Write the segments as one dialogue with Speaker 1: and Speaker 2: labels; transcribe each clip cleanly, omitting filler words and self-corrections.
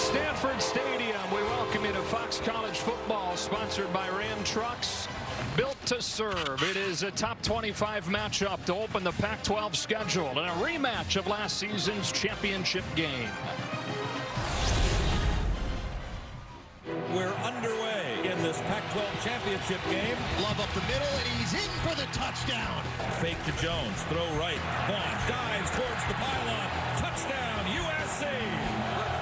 Speaker 1: Stanford Stadium, we welcome you to Fox College Football, sponsored by Ram Trucks. Built to serve. It is a top 25 matchup to open the Pac-12 schedule and a rematch of last season's championship game.
Speaker 2: We're underway in this Pac-12 championship game.
Speaker 3: Love up the middle, and he's in for the touchdown.
Speaker 2: Fake to Jones, throw right. Vaughn dives towards the pylon. Touchdown, USC.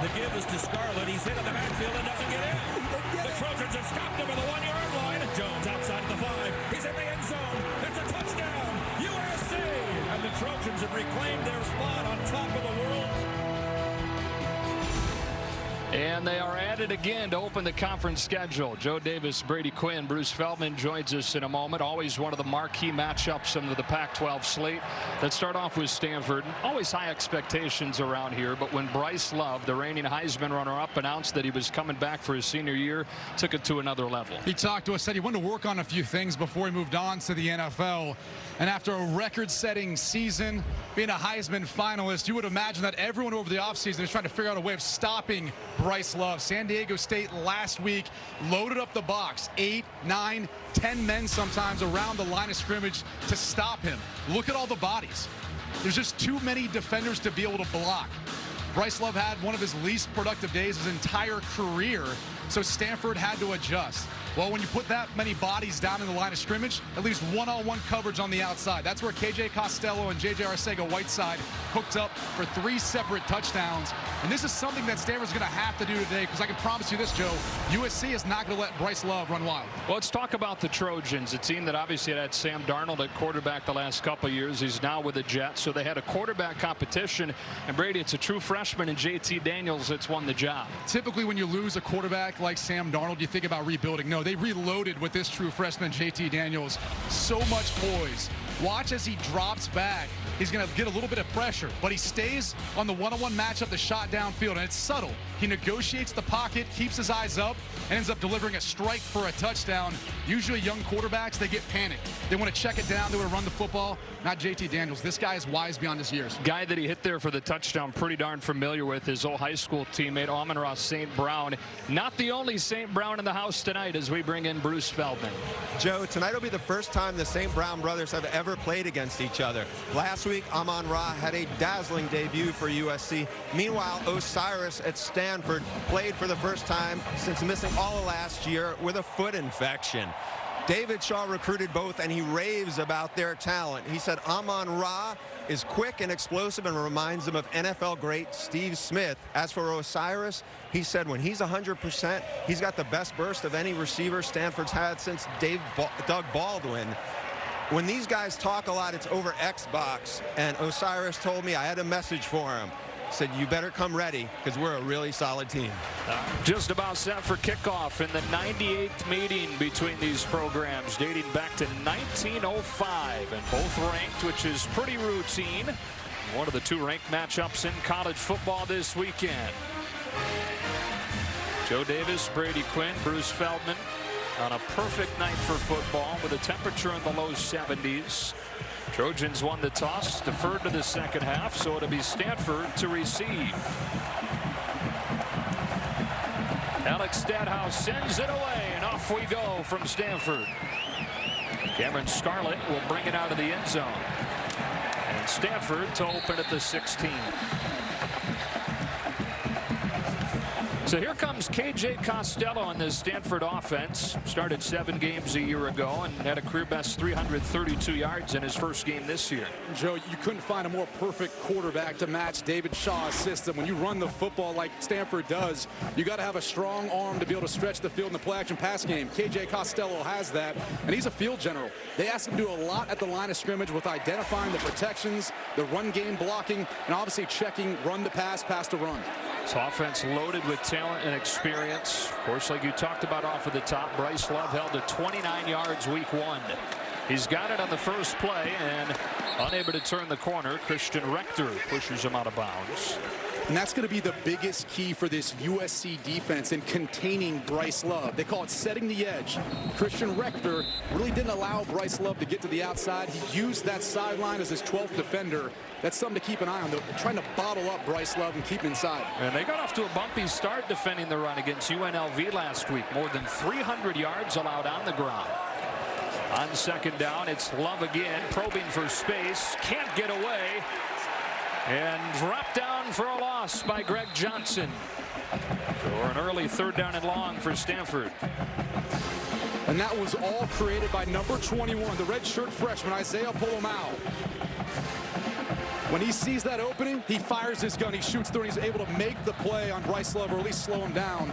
Speaker 2: The give is to Scarlett. He's hit in the backfield and doesn't get in. The Trojans have stopped him at the 1-yard line. Jones outside the 5. He's in the end zone. It's a touchdown, USC. And the Trojans have reclaimed their spot on top of the world.
Speaker 1: And they are at it again to open the conference schedule. Joe Davis, Brady Quinn, Bruce Feldman joins us in a moment. Always one of the marquee matchups under the Pac-12 slate. Let's start off with Stanford. Always high expectations around here, but when Bryce Love, the reigning Heisman runner-up, announced that he was coming back for his senior year, took it to another level.
Speaker 4: He talked to us, said he wanted to work on a few things before he moved on to the NFL. And after a record-setting season, being a Heisman finalist, you would imagine that everyone over the offseason is trying to figure out a way of stopping Bryce Love. San Diego State last week loaded up the box. 8, 9, 10 men sometimes around the line of scrimmage to stop him. Look at all the bodies. There's just too many defenders to be able to block. Bryce Love had one of his least productive days his entire career, so Stanford had to adjust. Well, when you put that many bodies down in the line of scrimmage, at least one-on-one coverage on the outside. That's where KJ Costello and JJ Arcega-Whiteside hooked up for 3 separate touchdowns. And this is something that Stanford's going to have to do today, because I can promise you this, Joe, USC is not going to let Bryce Love run wild.
Speaker 1: Well, let's talk about the Trojans, a team that obviously had Sam Darnold at quarterback the last couple of years. He's now with the Jets, so they had a quarterback competition. And Brady, it's a true freshman in JT Daniels that's won the job.
Speaker 4: Typically, when you lose a quarterback like Sam Darnold, you think about rebuilding. No, they reloaded with this true freshman, JT Daniels. So much poise. Watch as he drops back. He's going to get a little bit of pressure, but he stays on the one-on-one matchup, the shot downfield, and it's subtle. He negotiates the pocket, keeps his eyes up, and ends up delivering a strike for a touchdown. Usually young quarterbacks, they get panicked. They want to check it down. They want to run the football. Not JT Daniels. This guy is wise beyond his years.
Speaker 1: Guy that he hit there for the touchdown, pretty darn familiar with, his old high school teammate, Amon-Ra St. Brown. Not the only St. Brown in the house tonight as we bring in Bruce Feldman.
Speaker 5: Joe, tonight will be the first time the St. Brown brothers have ever played against each other. Last week, Amon-Ra had a dazzling debut for USC. Meanwhile, Osiris at Stanford played for the first time since missing all of last year with a foot infection. David Shaw recruited both, and he raves about their talent. He said Amon-Ra is quick and explosive and reminds him of NFL great Steve Smith. As for Osiris, he said when he's 100%, he's got the best burst of any receiver Stanford's had since Doug Baldwin. When these guys talk a lot, it's over Xbox, and Osiris told me I had a message for him. Said, you better come ready, because we're a really solid team.
Speaker 1: Just about set for kickoff in the 98th meeting between these programs, dating back to 1905, and both ranked, which is pretty routine. One of the 2 ranked matchups in college football this weekend. Joe Davis, Brady Quinn, Bruce Feldman on a perfect night for football with a temperature in the low 70s. Trojans won the toss, deferred to the second half, so it'll be Stanford to receive. Alex Stadhouse sends it away, and off we go from Stanford. Cameron Scarlett will bring it out of the end zone. And Stanford to open at the 16. So here comes KJ Costello on this Stanford offense. Started 7 games a year ago and had a career best 332 yards in his first game this year.
Speaker 6: Joe, you couldn't find a more perfect quarterback to match David Shaw's system. When you run the football like Stanford does, you got to have a strong arm to be able to stretch the field in the play action pass game. KJ Costello has that, and he's a field general. They ask him to do a lot at the line of scrimmage with identifying the protections, the run game blocking, and obviously checking run to pass, pass to run.
Speaker 1: This offense loaded with talent and experience. Of course, like you talked about off of the top, Bryce Love held to 29 yards week 1. He's got it on the first play and unable to turn the corner. Christian Rector pushes him out of bounds.
Speaker 6: And that's going to be the biggest key for this USC defense in containing Bryce Love. They call it setting the edge. Christian Rector really didn't allow Bryce Love to get to the outside. He used that sideline as his 12th defender. That's something to keep an eye on. They're trying to bottle up Bryce Love and keep him inside.
Speaker 1: And they got off to a bumpy start defending the run against UNLV last week. More than 300 yards allowed on the ground. On second down, it's Love again, probing for space. Can't get away. And dropped down for a loss by Greg Johnson. Or an early third down and long for Stanford.
Speaker 6: And that was all created by number 21, the redshirt freshman, Isaiah Polomau. When he sees that opening, he fires his gun. He shoots through, and he's able to make the play on Bryce Love, or at least slow him down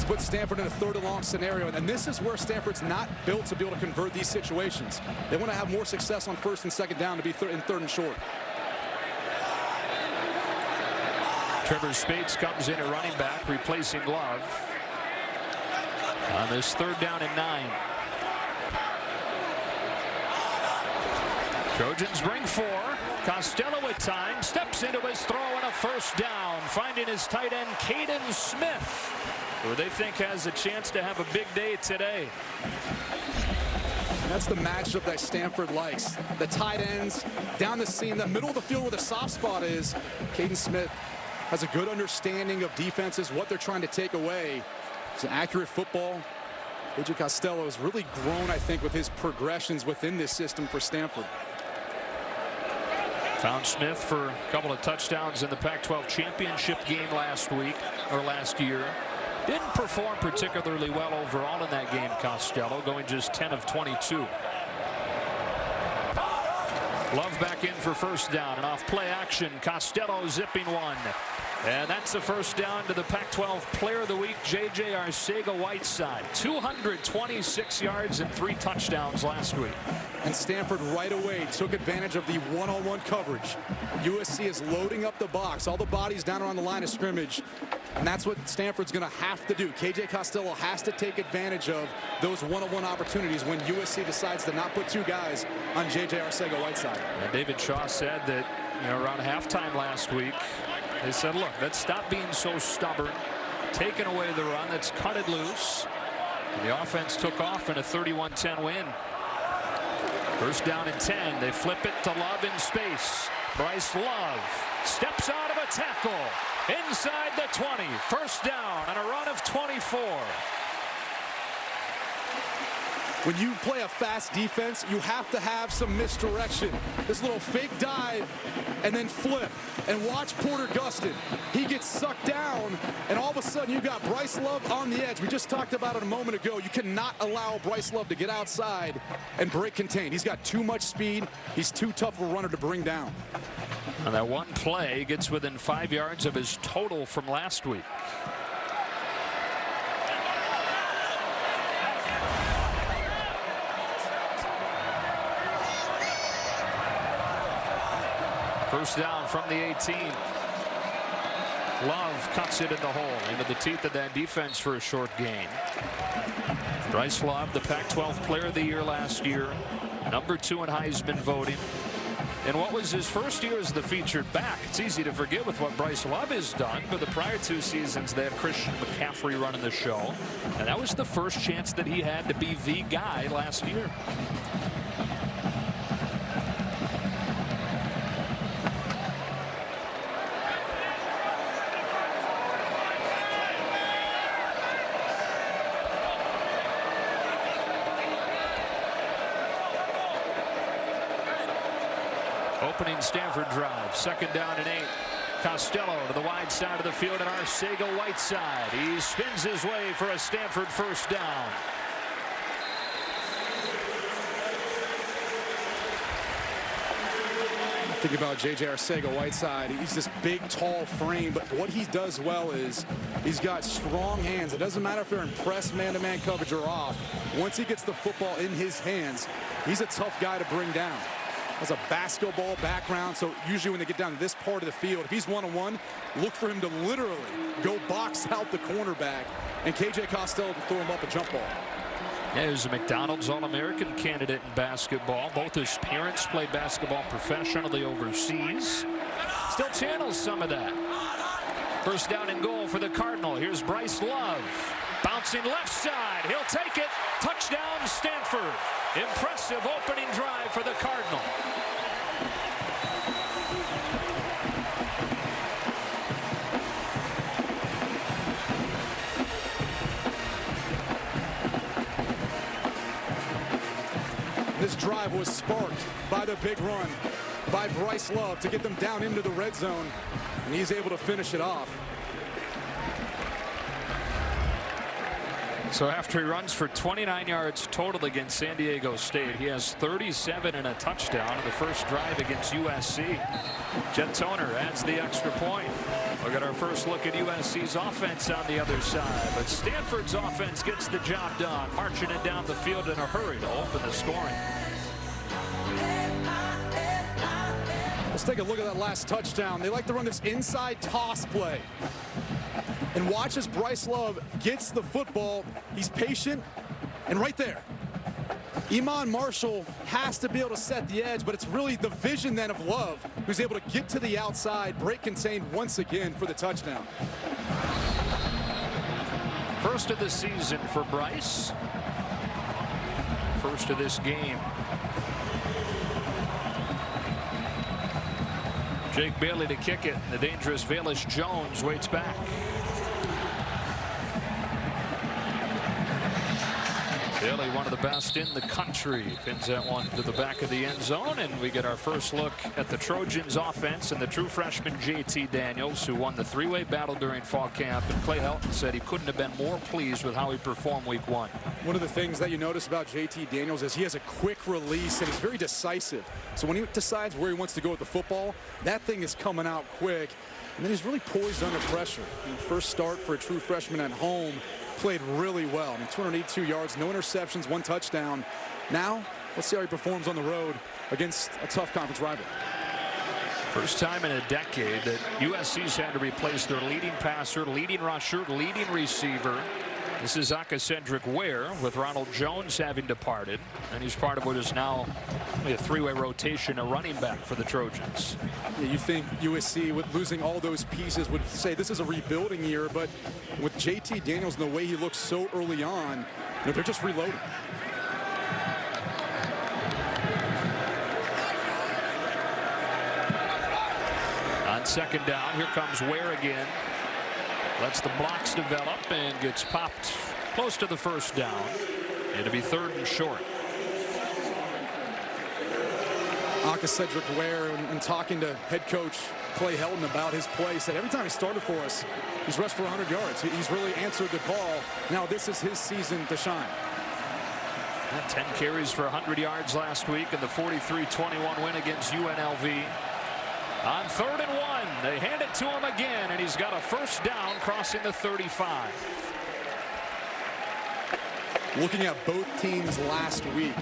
Speaker 6: to put Stanford in a third and long scenario. And this is where Stanford's not built to be able to convert these situations. They want to have more success on first and second down to be in third and short.
Speaker 1: Trevor Spates comes in at running back, replacing Love on this third down and 9. Trojans bring 4. Costello at time steps into his throw and a first down, finding his tight end Caden Smith, who they think has a chance to have a big day today.
Speaker 6: That's the matchup that Stanford likes. The tight ends down the seam, the middle of the field where the soft spot is. Caden Smith has a good understanding of defenses, what they're trying to take away. It's an accurate football. AJ Costello has really grown, I think, with his progressions within this system for Stanford.
Speaker 1: Found Smith for a couple of touchdowns in the Pac-12 championship game last year. Didn't perform particularly well overall in that game, Costello, going just 10 of 22. Love back in for first down, and off play action, Costello zipping one. And that's the first down to the Pac-12 Player of the Week, J.J. Arcega-Whiteside. 226 yards and 3 touchdowns last week.
Speaker 6: And Stanford right away took advantage of the one-on-one coverage. USC is loading up the box, all the bodies down around the line of scrimmage. And that's what Stanford's going to have to do. KJ Costello has to take advantage of those one-on-one opportunities when USC decides to not put 2 guys on J.J. Arcega-Whiteside.
Speaker 1: And David Shaw said that, around halftime last week, they said, look, let's stop being so stubborn, taking away the run, let's cut it loose. And the offense took off in a 31-10 win. First down and 10. They flip it to Love in space. Bryce Love steps out of a tackle inside the 20. First down and a run of 24.
Speaker 6: When you play a fast defense, you have to have some misdirection. This little fake dive and then flip. And watch Porter Gustin. He gets sucked down, and all of a sudden you've got Bryce Love on the edge. We just talked about it a moment ago. You cannot allow Bryce Love to get outside and break contain. He's got too much speed. He's too tough of a runner to bring down.
Speaker 1: And that one play gets within 5 yards of his total from last week. First down from the 18. Love cuts it in the hole into the teeth of that defense for a short gain. Bryce Love, the Pac-12 Player of the Year last year, number 2 in Heisman voting. In what was his first year as the featured back, it's easy to forget with what Bryce Love has done, but the prior 2 seasons they had Christian McCaffrey running the show, and that was the first chance that he had to be the guy last year. Opening Stanford drive, second down and 8. Costello to the wide side of the field, and Arcega-Whiteside. He spins his way for a Stanford first down.
Speaker 6: Think about J.J. Arcega-Whiteside. He's this big, tall frame, but what he does well is he's got strong hands. It doesn't matter if they're in press, man-to-man coverage, or off. Once he gets the football in his hands, he's a tough guy to bring down. Has a basketball background, so usually when they get down to this part of the field, if he's one-on-one, look for him to literally go box out the cornerback, and KJ Costello will throw him up a jump ball.
Speaker 1: Yeah, he was a McDonald's All-American candidate in basketball. Both his parents played basketball professionally overseas. Still channels some of that. First down and goal for the Cardinal. Here's Bryce Love. Bouncing left side. He'll take it. Touchdown, Stanford. Impressive opening drive for the Cardinal.
Speaker 6: This drive was sparked by the big run by Bryce Love to get them down into the red zone, and he's able to finish it off.
Speaker 1: So after he runs for 29 yards total against San Diego State, he has 37 and a touchdown in the first drive against USC. Jet Toner adds the extra point. We'll get our first look at USC's offense on the other side. But Stanford's offense gets the job done, marching it down the field in a hurry to open the scoring.
Speaker 6: Let's take a look at that last touchdown. They like to run this inside toss play. And watch as Bryce Love gets the football. He's patient, and right there, Iman Marshall has to be able to set the edge, but it's really the vision then of Love who's able to get to the outside, break contained once again for the touchdown.
Speaker 1: First of the season for Bryce. First of this game. Jake Bailey to kick it. The dangerous Velus Jones waits back. Bailey, one of the best in the country, pins that one to the back of the end zone, and we get our first look at the Trojans offense and the true freshman JT Daniels, who won the three-way battle during fall camp, and Clay Helton said he couldn't have been more pleased with how he performed week 1.
Speaker 6: One of the things that you notice about JT Daniels is he has a quick release and he's very decisive. So when he decides where he wants to go with the football, that thing is coming out quick, and then he's really poised under pressure. First start for a true freshman at home. Played really well. I mean, 282 yards, no interceptions, 1 touchdown. Now, let's see how he performs on the road against a tough conference rival.
Speaker 1: First time in a decade that USC's had to replace their leading passer, leading rusher, leading receiver. This is Cedric Ware, with Ronald Jones having departed, and he's part of what is now a three-way rotation, a running back for the Trojans.
Speaker 6: Yeah, you think USC, with losing all those pieces, would say this is a rebuilding year, but with JT Daniels and the way he looks so early on, they're just reloading.
Speaker 1: On second down, here comes Ware again. Lets the blocks develop and gets popped close to the first down. It'll be 3rd and short.
Speaker 6: Cedric Ware, and talking to head coach Clay Helton about his play, said every time he started for us, he's rushed for 100 yards. He's really answered the call. Now this is his season to shine.
Speaker 1: 10 carries for 100 yards last week in the 43-21 win against UNLV. On 3rd and 1, they hand it to him again, and he's got a first down crossing the 35.
Speaker 6: Looking at both teams last week,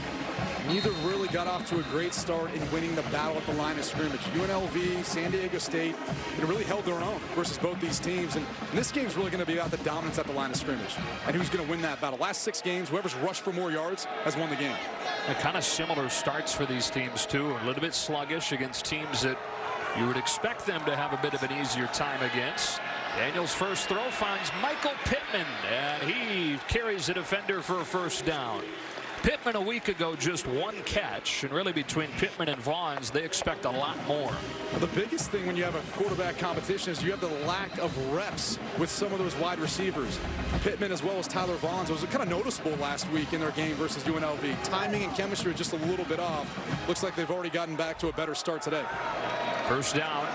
Speaker 6: neither really got off to a great start in winning the battle at the line of scrimmage. UNLV, San Diego State, they really held their own versus both these teams, and this game's really going to be about the dominance at the line of scrimmage and who's going to win that battle. Last 6 games, whoever's rushed for more yards has won the game.
Speaker 1: Kind of similar starts for these teams too, a little bit sluggish against teams that you would expect them to have a bit of an easier time against. Daniels' first throw finds Michael Pittman, and he carries the defender for a first down. Pittman a week ago just 1 catch, and really between Pittman and Vaughns, they expect a lot more.
Speaker 6: Well, the biggest thing when you have a quarterback competition is you have the lack of reps with some of those wide receivers. Pittman as well as Tyler Vaughns. It was kind of noticeable last week in their game versus UNLV. Timing and chemistry just a little bit off. Looks like they've already gotten back to a better start today.
Speaker 1: First down.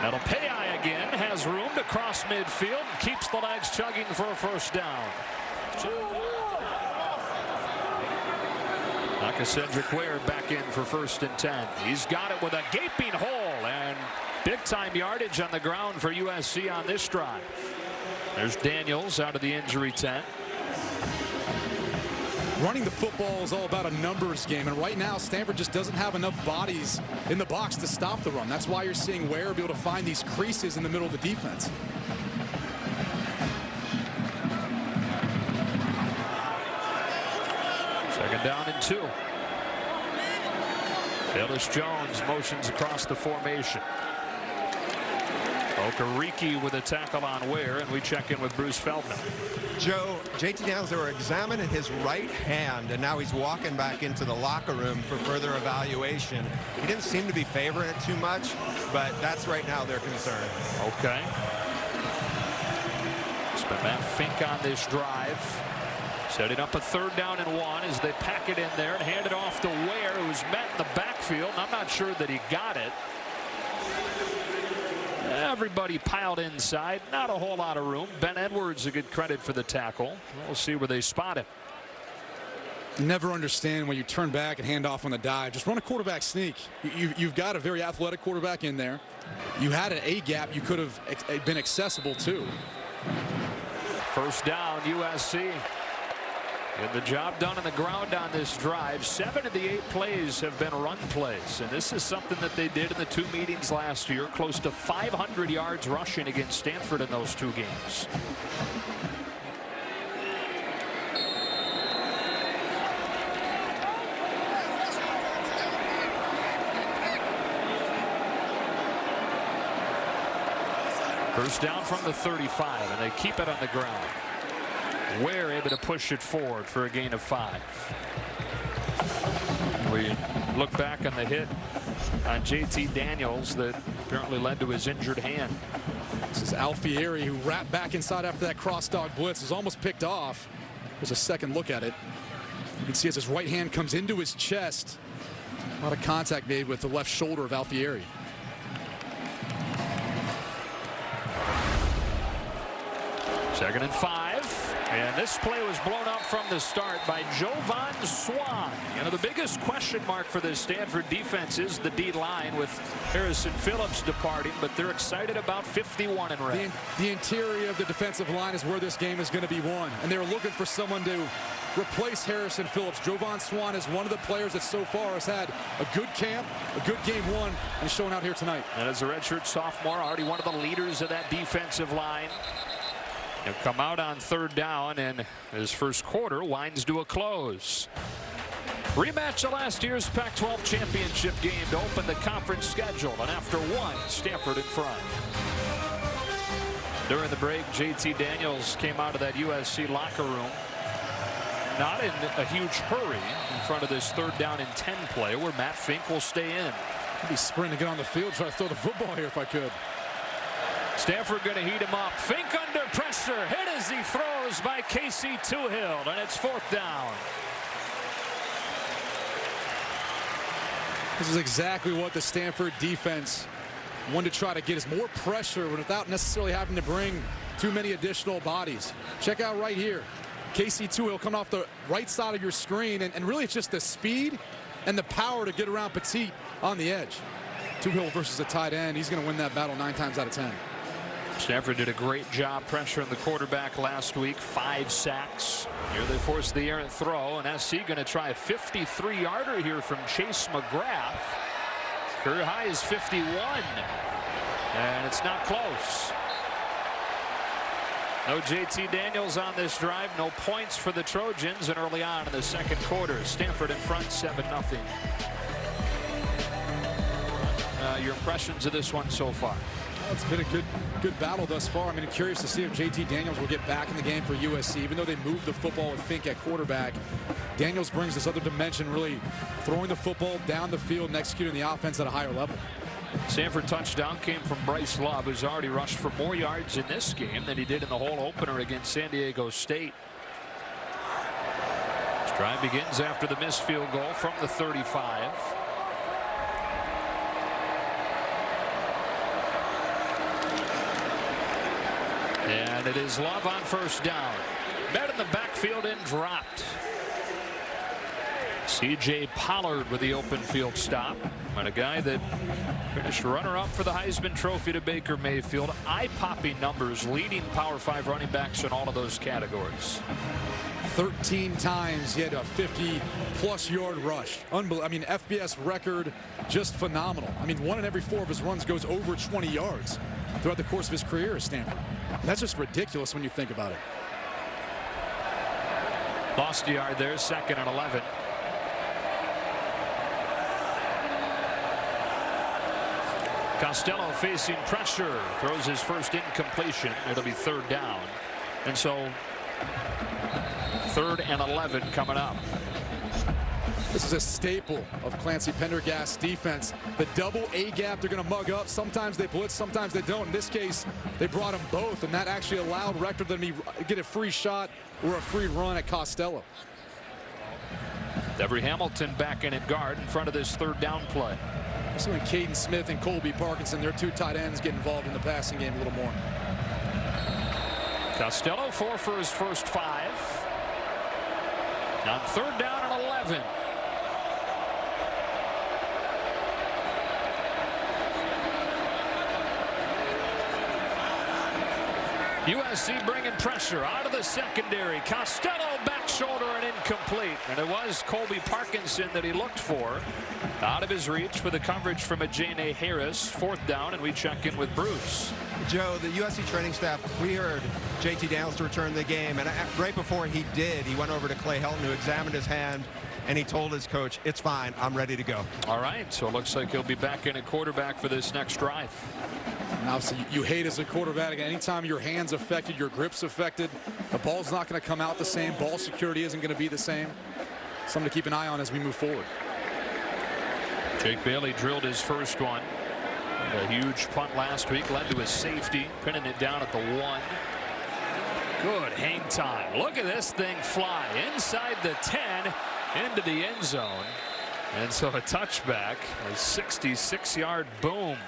Speaker 1: Metalpei again has room to cross midfield and keeps the legs chugging for a first down. Cedric Ware back in for 1st and 10. He's got it with a gaping hole, and big-time yardage on the ground for USC on this drive. There's Daniels out of the injury tent.
Speaker 6: Running the football is all about a numbers game, and right now Stanford just doesn't have enough bodies in the box to stop the run. That's why you're seeing Ware be able to find these creases in the middle of the defense.
Speaker 1: Second down and 2. Velus Jones motions across the formation. Okereke with a tackle on Ware, and we check in with Bruce Feldman.
Speaker 5: Joe, JT Daniels, they were examining his right hand, and now he's walking back into the locker room for further evaluation. He didn't seem to be favoring it too much, but that's right now their concern.
Speaker 1: Okay. It's been Matt Fink on this drive. Setting up a 3rd down and 1 as they pack it in there and hand it off to Ware, who's met in the backfield. I'm not sure that he got it. Everybody piled inside. Not a whole lot of room. Ben Edwards a good credit for the tackle. We'll see where they spot him.
Speaker 6: Never understand when you turn back and hand off on the dive. Just run a quarterback sneak. You've got a very athletic quarterback in there. You had an A gap you could have been accessible to.
Speaker 1: 1st down, USC. Get the job done on the ground on this drive. 7 of the 8 plays have been run plays, and this is something that they did in the 2 meetings last year. Close to 500 yards rushing against Stanford in those 2 games. First down from the 35, and they keep it on the ground. Ware able to push it forward for a gain of 5. We look back on the hit on JT Daniels that apparently led to his injured hand.
Speaker 6: This is Alfieri, who wrapped back inside after that cross dog blitz. Was almost picked off. There's a second look at it. You can see as his right hand comes into his chest. A lot of contact made with the left shoulder of Alfieri.
Speaker 1: Second and 5. And this play was blown up from the start by Jovan Swan. You know, the biggest question mark for this Stanford defense is the D-line with Harrison Phillips departing, but they're excited about 51 in red.
Speaker 6: The interior of the defensive line is where this game is going to be won, and they're looking for someone to replace Harrison Phillips. Jovan Swan is one of the players that so far has had a good camp, a good game 1, and is showing out here tonight.
Speaker 1: And as a redshirt sophomore, already one of the leaders of that defensive line. He'll come out on 3rd down, and his first quarter winds to a close. Rematch of last year's Pac-12 championship game to open the conference schedule, and after 1, Stanford in front. During the break, JT Daniels came out of that USC locker room, not in a huge hurry in front of this 3rd down and 10 play where Matt Fink will stay in.
Speaker 6: I'd be sprinting to get on the field, try to throw the football here if I could.
Speaker 1: Stanford going to heat him up. Fink under pressure. Hit as he throws by Casey Tuhill, and it's 4th down.
Speaker 6: This is exactly what the Stanford defense wanted to try to get, is more pressure without necessarily having to bring too many additional bodies. Check out right here. Casey Tuhill coming off the right side of your screen, and really it's just the speed and the power to get around Petit on the edge. Tuhill versus a tight end. He's going to win that battle 9 times out of 10.
Speaker 1: Stanford did a great job pressuring the quarterback last week. 5 sacks. Here they forced the errant throw, and SC going to try a 53-yarder here from Chase McGrath. Career high is 51, and it's not close. No JT Daniels on this drive. No points for the Trojans, and early on in the 2nd quarter, Stanford in front 7-0. Your impressions of this one so far?
Speaker 6: It's been a good battle thus far. I'm curious to see if JT Daniels will get back in the game for USC. Even though they moved the football with Fink at quarterback, Daniels brings this other dimension, really throwing the football down the field and executing the offense at a higher level.
Speaker 1: Stanford touchdown came from Bryce Love, who's already rushed for more yards in this game than he did in the whole opener against San Diego State. This drive begins after the missed field goal from the 35. And it is Love on 1st down. Met in the backfield and dropped. C.J. Pollard with the open field stop. And a guy that finished runner-up for the Heisman Trophy to Baker Mayfield. Eye-popping numbers, leading Power 5 running backs in all of those categories.
Speaker 6: 13 times he had a 50-plus yard rush. Unbelievable. FBS record, just phenomenal. 1 in every 4 of his runs goes over 20 yards throughout the course of his career at Stanford. And that's just ridiculous when you think about it.
Speaker 1: Lost a yard there, 2nd and 11. Costello facing pressure, throws his first incompletion. It'll be 3rd down. And so 3rd and 11 coming up.
Speaker 6: This is a staple of Clancy Pendergast's defense. The double A gap, they're going to mug up. Sometimes they blitz, sometimes they don't. In this case, they brought them both, and that actually allowed Rector to get a free shot or a free run at Costello.
Speaker 1: Devery Hamilton back in at guard in front of this 3rd down play.
Speaker 6: So when Caden Smith and Colby Parkinson, their 2 tight ends, get involved in the passing game a little more.
Speaker 1: Costello 4 for his first 5. On 3rd down and 11. USC bringing pressure out of the secondary. Costello back shoulder and incomplete. And it was Colby Parkinson that he looked for. Out of his reach for the coverage from Ajane Harris. 4th down, and we check in with Bruce.
Speaker 5: Joe, the USC training staff cleared JT Daniels to return to the game, and right before he did, he went over to Clay Helton, who examined his hand, and he told his coach, "It's fine, I'm ready to go."
Speaker 1: All right, so it looks like he'll be back in at quarterback for this next drive.
Speaker 6: And obviously, you hate as a quarterback, anytime your hand's affected, your grip's affected, the ball's not going to come out the same. Ball security isn't going to be the same. Something to keep an eye on as we move forward.
Speaker 1: Jake Bailey drilled his first one. A huge punt last week led to a safety, pinning it down at the 1. Good hang time. Look at this thing fly inside the 10 into the end zone. And so a touchback, a 66-yard boom.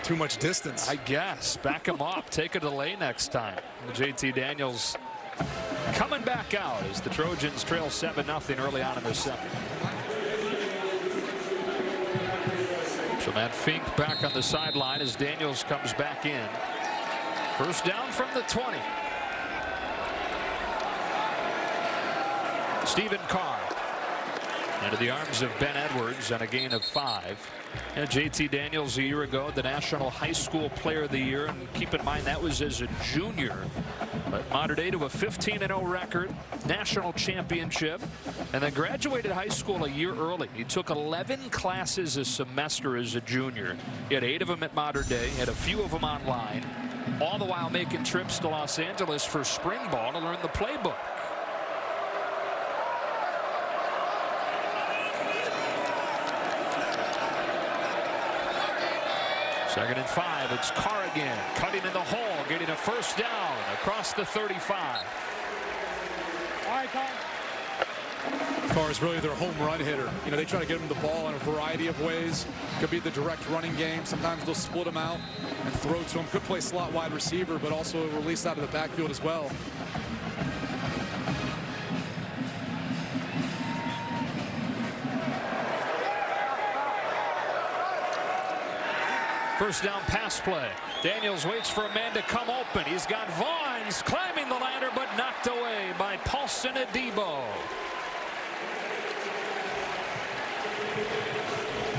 Speaker 6: Too much distance,
Speaker 1: I guess. Back him up. Take a delay next time. JT Daniels coming back out as the Trojans trail 7-0 early on in the 2nd. So Matt Fink back on the sideline as Daniels comes back in. 1st down from the 20. Stephen Carr into the arms of Ben Edwards and a gain of 5. And JT Daniels a year ago, the National High School Player of the Year, and keep in mind that was as a junior. But modern day to a 15-0 record, national championship, and then graduated high school a year early. He took 11 classes a semester as a junior. He had 8 of them at modern day, had a few of them online, all the while making trips to Los Angeles for spring ball to learn the playbook. Second and 5. It's Carr again, cutting in the hole, getting a 1st down across the 35.
Speaker 6: All right, Carr. Carr is really their home run hitter. You know, they try to get him the ball in a variety of ways. Could be the direct running game. Sometimes they'll split him out and throw to him. Could play slot wide receiver, but also release out of the backfield as well.
Speaker 1: First down pass play. Daniels waits for a man to come open. He's got Vaughns climbing the ladder, but knocked away by Paulson Adebo.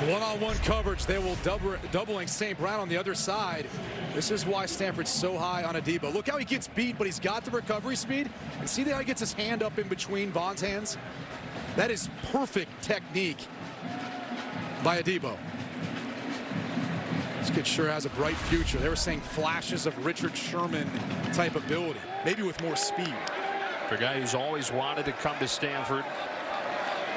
Speaker 6: One-on-one coverage. They will doubling St. Brown on the other side. This is why Stanford's so high on Adebo. Look how he gets beat, but he's got the recovery speed. And see how he gets his hand up in between Vaughn's hands? That is perfect technique by Adebo. This kid sure has a bright future. They were saying flashes of Richard Sherman type ability, maybe with more speed.
Speaker 1: For a guy who's always wanted to come to Stanford.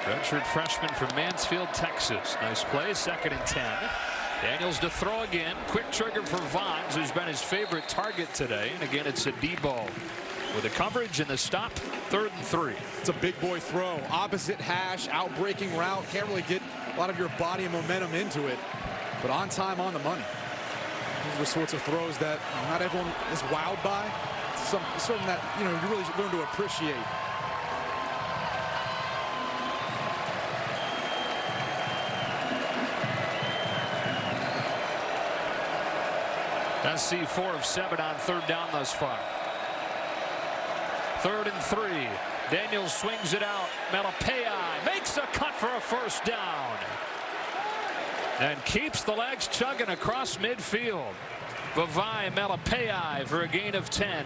Speaker 1: Redshirt freshman from Mansfield, Texas. Nice play, 2nd and 10. Daniels to throw again. Quick trigger for Vaughns, who's been his favorite target today. And again, it's Adebo with the coverage and the stop, 3rd and 3.
Speaker 6: It's a big boy throw. Opposite hash, out-breaking route. Can't really get a lot of your body and momentum into it. But on time, on the money. These are the sorts of throws that not everyone is wowed by. It's something that, you know, you really learn to appreciate.
Speaker 1: SC 4 of 7 on 3rd down thus far. 3rd and 3. Daniels swings it out. Malapei makes a cut for a 1st down. And keeps the legs chugging across midfield. Vavai Malapei for a gain of 10.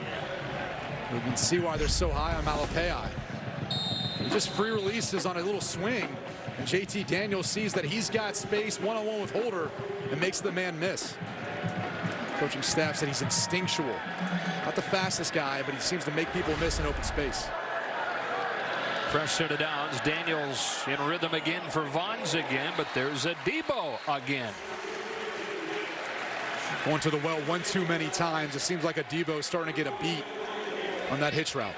Speaker 6: You can see why they're so high on Malapei. He just free releases on a little swing. And JT Daniels sees that he's got space one-on-one with Holder and makes the man miss. Coaching staff said he's instinctual. Not the fastest guy, but he seems to make people miss in open space.
Speaker 1: Fresh set of downs. Daniels in rhythm again for Vaughns again, but there's a Debo again.
Speaker 6: Going to the well one too many times. It seems like a Debo starting to get a beat on that hitch route.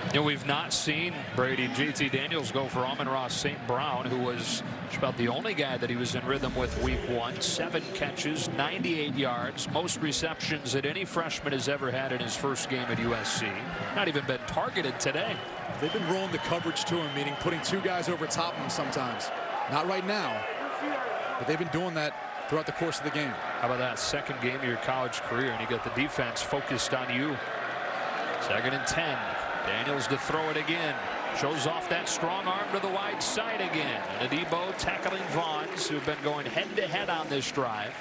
Speaker 1: You know, we've not seen Brady JT Daniels go for Amon-Ra St. Brown, who was about the only guy that he was in rhythm with week 1. 7 catches, 98 yards, most receptions that any freshman has ever had in his first game at USC. Not even been targeted today.
Speaker 6: They've been rolling the coverage to him, meaning putting 2 guys over top of him sometimes. Not right now, but they've been doing that throughout the course of the game.
Speaker 1: How about that second game of your college career, and you got the defense focused on you. 2nd and 10. Daniels to throw it again. Shows off that strong arm to the wide side again. And Adebo tackling Vaughns, who've been going head-to-head on this drive.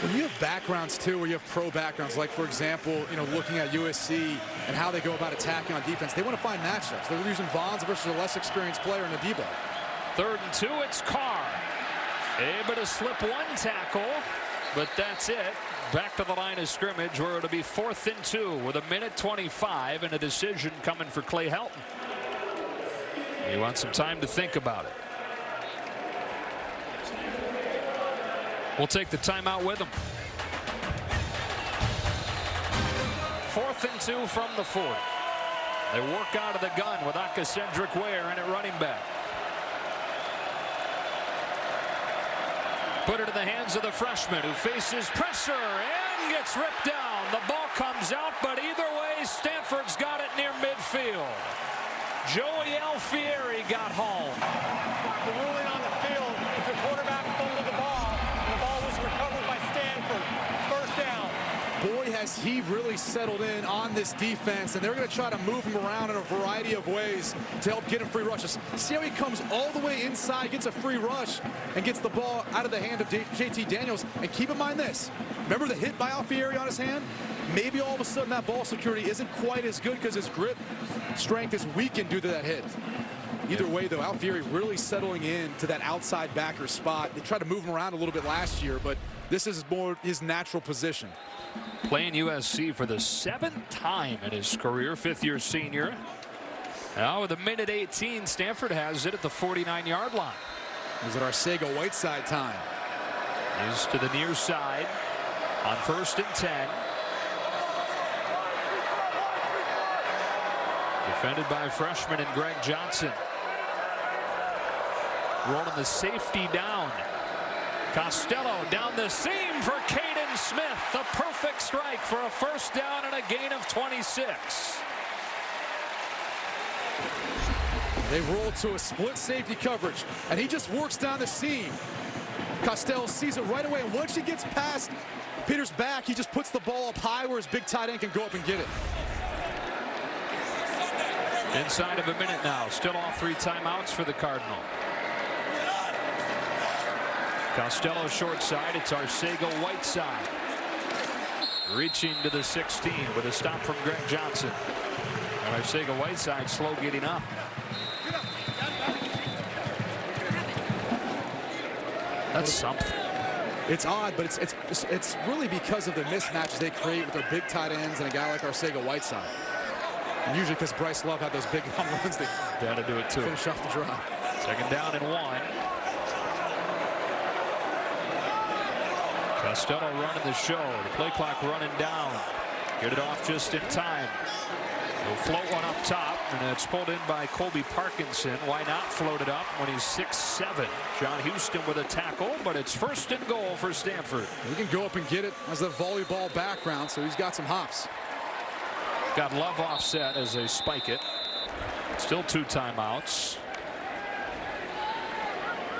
Speaker 6: When you have backgrounds, too, where you have pro backgrounds, like, for example, you know, looking at USC and how they go about attacking on defense, they want to find matchups. They're using Vaughns versus a less experienced player in Adebo.
Speaker 1: 3rd and 2, it's Carr. Able to slip 1 tackle, but that's it. Back to the line of scrimmage where it'll be 4th and 2 with 1:25 and a decision coming for Clay Helton. He wants some time to think about it. We'll take the timeout with him. 4th and 2 from the 40. They work out of the gun with Cedric Ware in at running back. Put it in the hands of the freshman who faces pressure and gets ripped down. The ball comes out, but either way, Stanford's got it near midfield. Joey Alfieri got home.
Speaker 7: The ruling on the field is the quarterback fumbled the ball, and the ball was recovered by Stanford. First down.
Speaker 6: Boy, has he really settled in on this defense, and they're going to try to move him around in a variety of ways to help get him free rushes. See how he comes all the way inside, gets a free rush, and gets the ball out of the hand of JT Daniels. And keep in mind this. Remember the hit by Alfieri on his hand? Maybe all of a sudden that ball security isn't quite as good because his grip strength is weakened due to that hit. Either way, though, Alfieri really settling in to that outside backer spot. They tried to move him around a little bit last year, but this is more his natural position.
Speaker 1: Playing USC for the 7th time in his career, 5th-year senior. Now with 1:18, Stanford has it at the 49-yard line.
Speaker 6: Is it Arcega-Whiteside time?
Speaker 1: He's to the near side on 1st and 10. Defended by freshman and Greg Johnson. Rolling the safety down. Costello down the seam for Caden Smith. The perfect strike for a first down and a gain of 26.
Speaker 6: They roll to a split safety coverage, and he just works down the seam. Costello sees it right away, and once he gets past Peter's back, he just puts the ball up high where his big tight end can go up and get it.
Speaker 1: Inside of a minute now. Still all 3 timeouts for the Cardinal. Costello short side. It's Arcega-Whiteside. Reaching to the 16 with a stop from Greg Johnson. And Arcega-Whiteside slow getting up. That's something.
Speaker 6: It's odd, but it's really because of the mismatches they create with their big tight ends and a guy like Arcega-Whiteside. And usually because Bryce Love had those big long runs, they
Speaker 1: got to do it too.
Speaker 6: Finish off the drive.
Speaker 1: 2nd down and 1. Costello running the show. The play clock running down. Get it off just in time. He'll float one up top, and it's pulled in by Colby Parkinson. Why not float it up when he's 6'7"? John Houston with a tackle, but it's 1st and goal for Stanford.
Speaker 6: He can go up and get it as a volleyball background, so he's got some hops.
Speaker 1: Got Love offset as they spike it. Still 2 timeouts.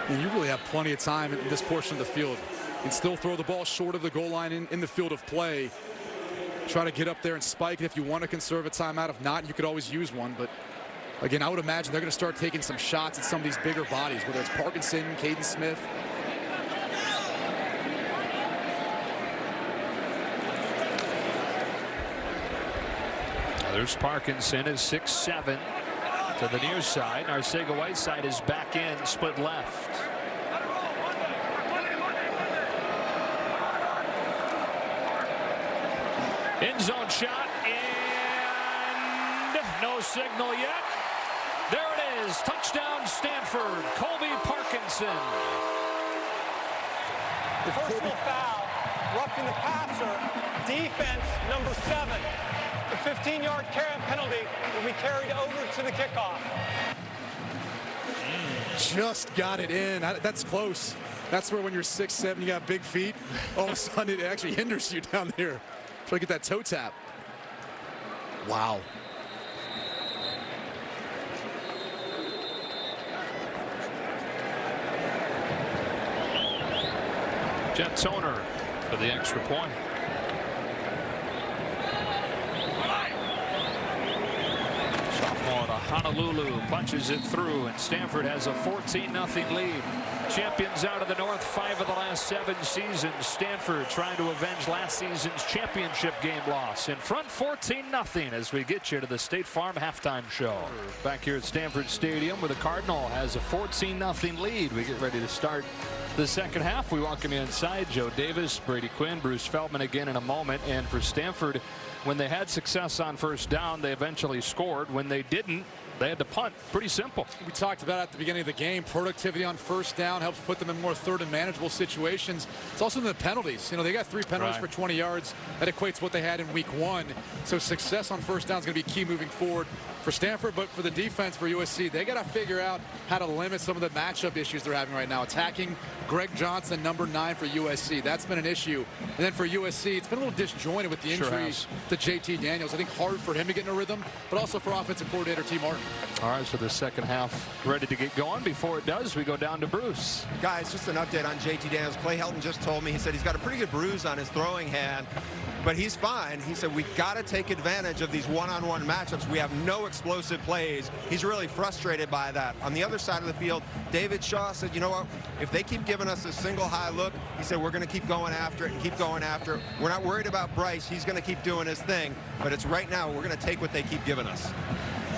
Speaker 6: And you really have plenty of time in this portion of the field. You can still throw the ball short of the goal line in the field of play. Try to get up there and spike it if you want to conserve a timeout. If not, you could always use one. But again, I would imagine they're going to start taking some shots at some of these bigger bodies, whether it's Parkinson, Caden Smith.
Speaker 1: There's Parkinson is 6'7" to the near side. Arcega-Whiteside is back in, split left. End zone shot, and no signal yet. There it is. Touchdown, Stanford. Colby Parkinson.
Speaker 7: Personal foul, roughing the passer, defense number 7. The 15-yard penalty will be carried over to the kickoff.
Speaker 6: Just got it in. That's close. That's where when you're 6'7", you got big feet, all of a sudden it actually hinders you down there. Try to get that toe tap. Wow.
Speaker 1: Jet Toner for the extra point. Sophomore to Honolulu punches it through, and Stanford has a 14-0 lead. Champions out of the North 5 of the last 7 seasons. Stanford trying to avenge last season's championship game loss. In front 14-0 as we get you to the State Farm halftime show. Back here at Stanford Stadium where the Cardinal has a 14-0 lead. We get ready to start the second half. We welcome you inside. Joe Davis, Brady Quinn, Bruce Feldman again in a moment. And for Stanford, when they had success on first down, they eventually scored. When they didn't, they had to punt. Pretty simple.
Speaker 6: We talked about at the beginning of the game, productivity on first down helps put them in more third and manageable situations. It's also in the penalties. You know, they got 3 penalties for 20 yards. That equates to what they had in week 1. So success on first down is going to be key moving forward for Stanford, but for the defense for USC, they got to figure out how to limit some of the matchup issues they're having right now. Attacking Greg Johnson, number 9 for USC. That's been an issue. And then for USC, it's been a little disjointed with the injuries to JT Daniels. I think hard for him to get in a rhythm, but also for offensive coordinator T. Martin.
Speaker 1: All right, so the second half ready to get going. Before it does, we go down to Bruce.
Speaker 5: Guys, just an update on JT Daniels. Clay Helton just told me, he said he's got a pretty good bruise on his throwing hand, but he's fine. He said we got to take advantage of these one-on-one matchups. We have no explosive plays. He's really frustrated by that. On the other side of the field, David Shaw said, you know what, if they keep giving us a single high look, he said we're going to keep going after it and keep going after it. We're not worried about Bryce. He's going to keep doing his thing, but it's right now we're going to take what they keep giving us.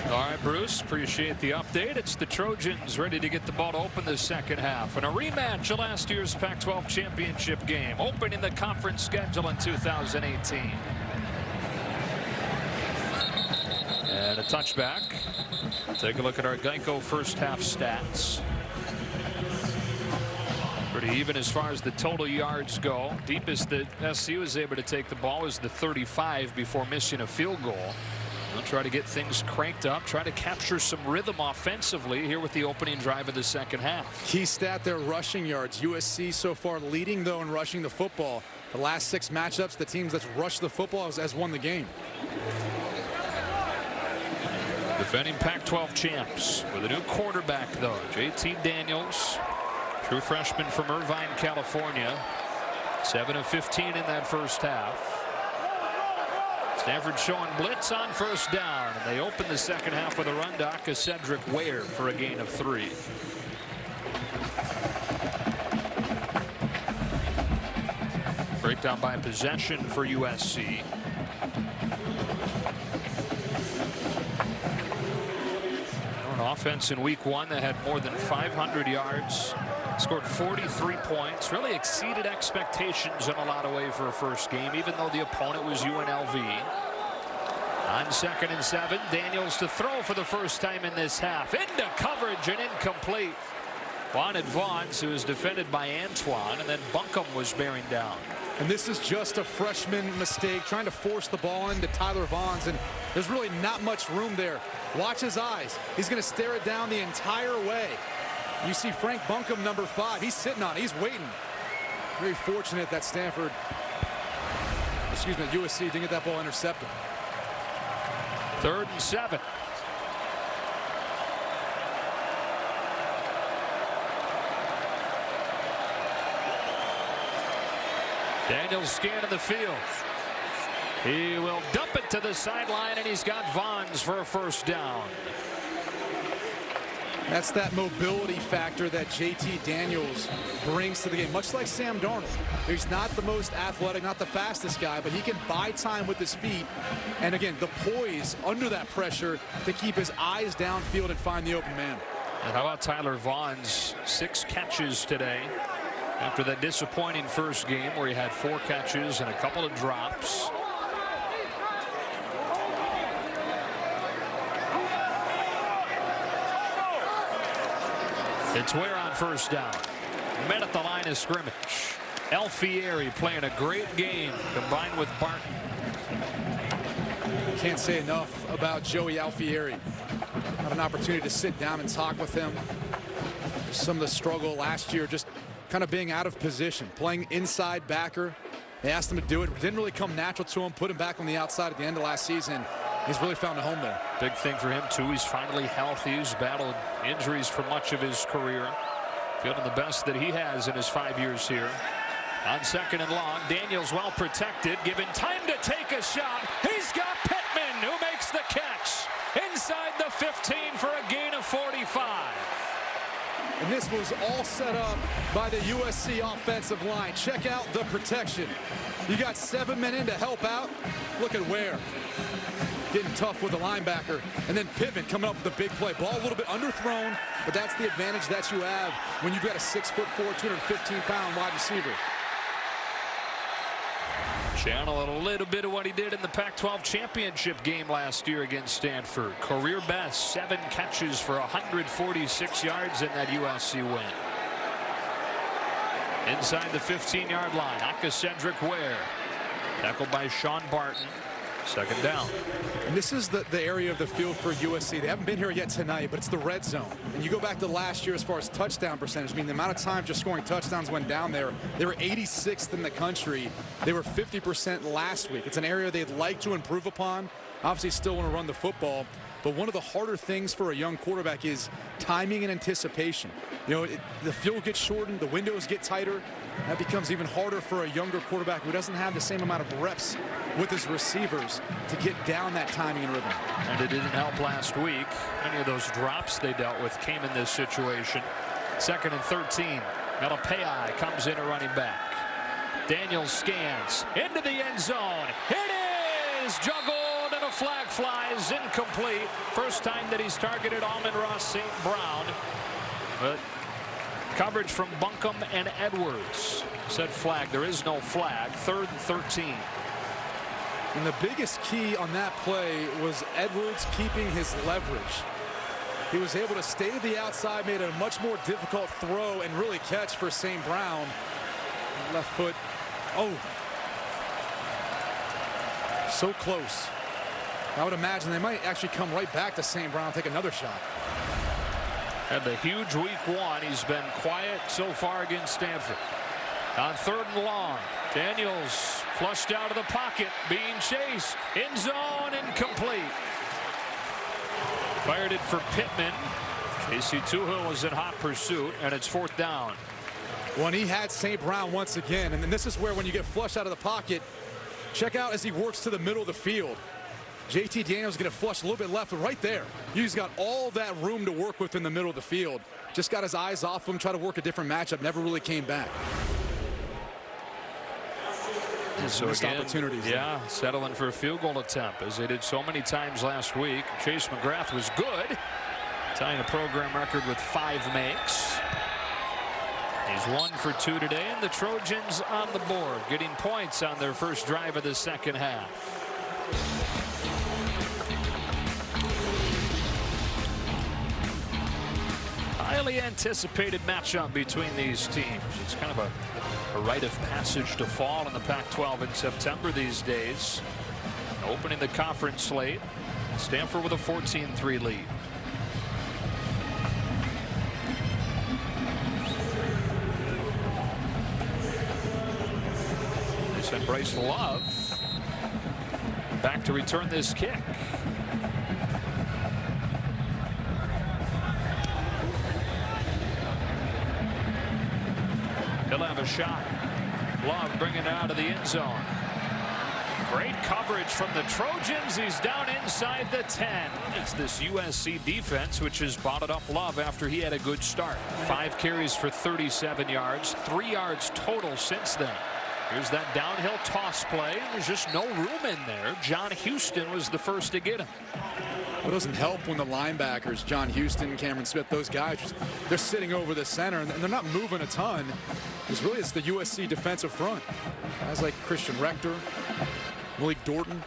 Speaker 1: All right, Bruce, appreciate the update. It's the Trojans ready to get the ball to open the second half. And a rematch of last year's Pac-12 championship game, opening the conference schedule in 2018. And a touchback. Take a look at our Geico first half stats. Pretty even as far as the total yards go. Deepest that SC was able to take the ball was the 35 before missing a field goal. They'll try to get things cranked up, try to capture some rhythm offensively here with the opening drive of the second half.
Speaker 6: Key stat there, rushing yards. USC so far leading, though, in rushing the football. The last 6 matchups, the teams that's rushed the football has won the game.
Speaker 1: Defending Pac-12 champs with a new quarterback, though. JT Daniels, true freshman from Irvine, California. 7 of 15 in that first half. Stanford showing blitz on first down, and they open the second half with a run dock of Cedric Ware for a gain of 3. Breakdown by possession for USC. An offense in week 1 that had more than 500 yards. Scored 43 points, really exceeded expectations in a lot of ways for a first game, even though the opponent was UNLV. On 2nd and 7, Daniels to throw for the first time in this half. Into coverage and incomplete. Wanted Vaughns, who was defended by Antoine, and then Bunkum was bearing down.
Speaker 6: And this is just a freshman mistake, trying to force the ball into Tyler Vaughns, and there's really not much room there. Watch his eyes. He's going to stare it down the entire way. You see Frank Bunkum, number 5. He's sitting on it. He's waiting. Very fortunate that USC didn't get that ball intercepted.
Speaker 1: 3rd and 7. Daniels scanning the field. He will dump it to the sideline, and he's got Vaughns for a first down.
Speaker 6: That's that mobility factor that JT Daniels brings to the game, much like Sam Darnold. He's not the most athletic, not the fastest guy, but he can buy time with his feet. And again, the poise under that pressure to keep his eyes downfield and find the open man.
Speaker 1: And how about Tyler Vaughns? 6 catches today after that disappointing first game where he had 4 catches and a couple of drops. It's Ware on first down. Men at the line of scrimmage. Alfieri playing a great game combined with Barton.
Speaker 6: Can't say enough about Joey Alfieri. Had an opportunity to sit down and talk with him. Some of the struggle last year, just kind of being out of position, playing inside backer. They asked him to do it. It didn't really come natural to him. Put him back on the outside at the end of last season. He's really found a home there.
Speaker 1: Big thing for him, too. He's finally healthy. He's battled injuries for much of his career. Feeling the best that he has in his 5 years here. On second and long, Daniels well protected, given time to take a shot. He's got Pittman, who makes the catch inside the 15 for a gain of 45.
Speaker 6: And this was all set up by the USC offensive line. Check out the protection. You got 7 men in to help out. Look at Ware getting tough with the linebacker. And then Pittman coming up with a big play. Ball a little bit underthrown, but that's the advantage that you have when you've got a 6'4", 215-pound wide receiver.
Speaker 1: Channel a little bit of what he did in the Pac-12 championship game last year against Stanford. Career best, 7 catches for 146 yards in that USC win. Inside the 15-yard line, Cedric Ware. Tackled by Sean Barton. Second down.
Speaker 6: And this is the area of the field for USC. They haven't been here yet tonight, but it's the red zone. And you go back to last year as far as touchdown percentage. I mean, the amount of time just scoring touchdowns went down there. They were 86th in the country. They were 50% last week. It's an area they'd like to improve upon. Obviously, still want to run the football. But one of the harder things for a young quarterback is timing and anticipation. You know, the field gets shortened, the windows get tighter. That becomes even harder for a younger quarterback who doesn't have the same amount of reps with his receivers to get down that timing and rhythm.
Speaker 1: And it didn't help last week. Many of those drops they dealt with came in this situation. Second and 13. Melapei comes in a running back. Daniels scans into the end zone. It is juggled and a flag flies incomplete. First time that he's targeted Amon-Ra St. Brown. But coverage from Buncombe and Edwards. Said flag. There is no flag. Third and 13.
Speaker 6: And the biggest key on that play was Edwards keeping his leverage. He was able to stay to the outside, made it a much more difficult throw and really catch for St. Brown. Left foot. Oh. So close. I would imagine they might actually come right back to St. Brown and take another shot.
Speaker 1: And the huge week one. He's been quiet so far against Stanford. On third and long, Daniels flushed out of the pocket, being chased. End zone, incomplete. Fired it for Pittman. Casey Tuhill was in hot pursuit, and it's fourth down.
Speaker 6: When he had St. Brown once again, and then this is where when you get flushed out of the pocket, check out as he works to the middle of the field. JT Daniels going to flush a little bit left, but right there, he's got all that room to work with in the middle of the field. Just got his eyes off him, try to work a different matchup, never really came back.
Speaker 1: So
Speaker 6: missed
Speaker 1: again,
Speaker 6: opportunities.
Speaker 1: Yeah, settling for a field goal attempt as they did so many times last week. Chase McGrath was good, tying a program record with 5 makes. He's 1 for 2 today, and the Trojans on the board, getting points on their first drive of the second half. Highly anticipated matchup between these teams. It's kind of a rite of passage to fall in the Pac-12 in September these days. Opening the conference slate, Stanford with a 14-3 lead. They send Bryce Love back to return this kick. He'll have a shot. Love bringing it out of the end zone. Great coverage from the Trojans. He's down inside the 10. It's this USC defense which has bottled up Love after he had a good start. 5 carries for 37 yards, 3 yards total since then. Here's that downhill toss play. There's just no room in there. John Houston was the first to get him.
Speaker 6: It doesn't help when the linebackers, John Houston, Cameron Smith, those guys, they're sitting over the center and they're not moving a ton. It's the USC defensive front. Guys like Christian Rector, Malik Dorton,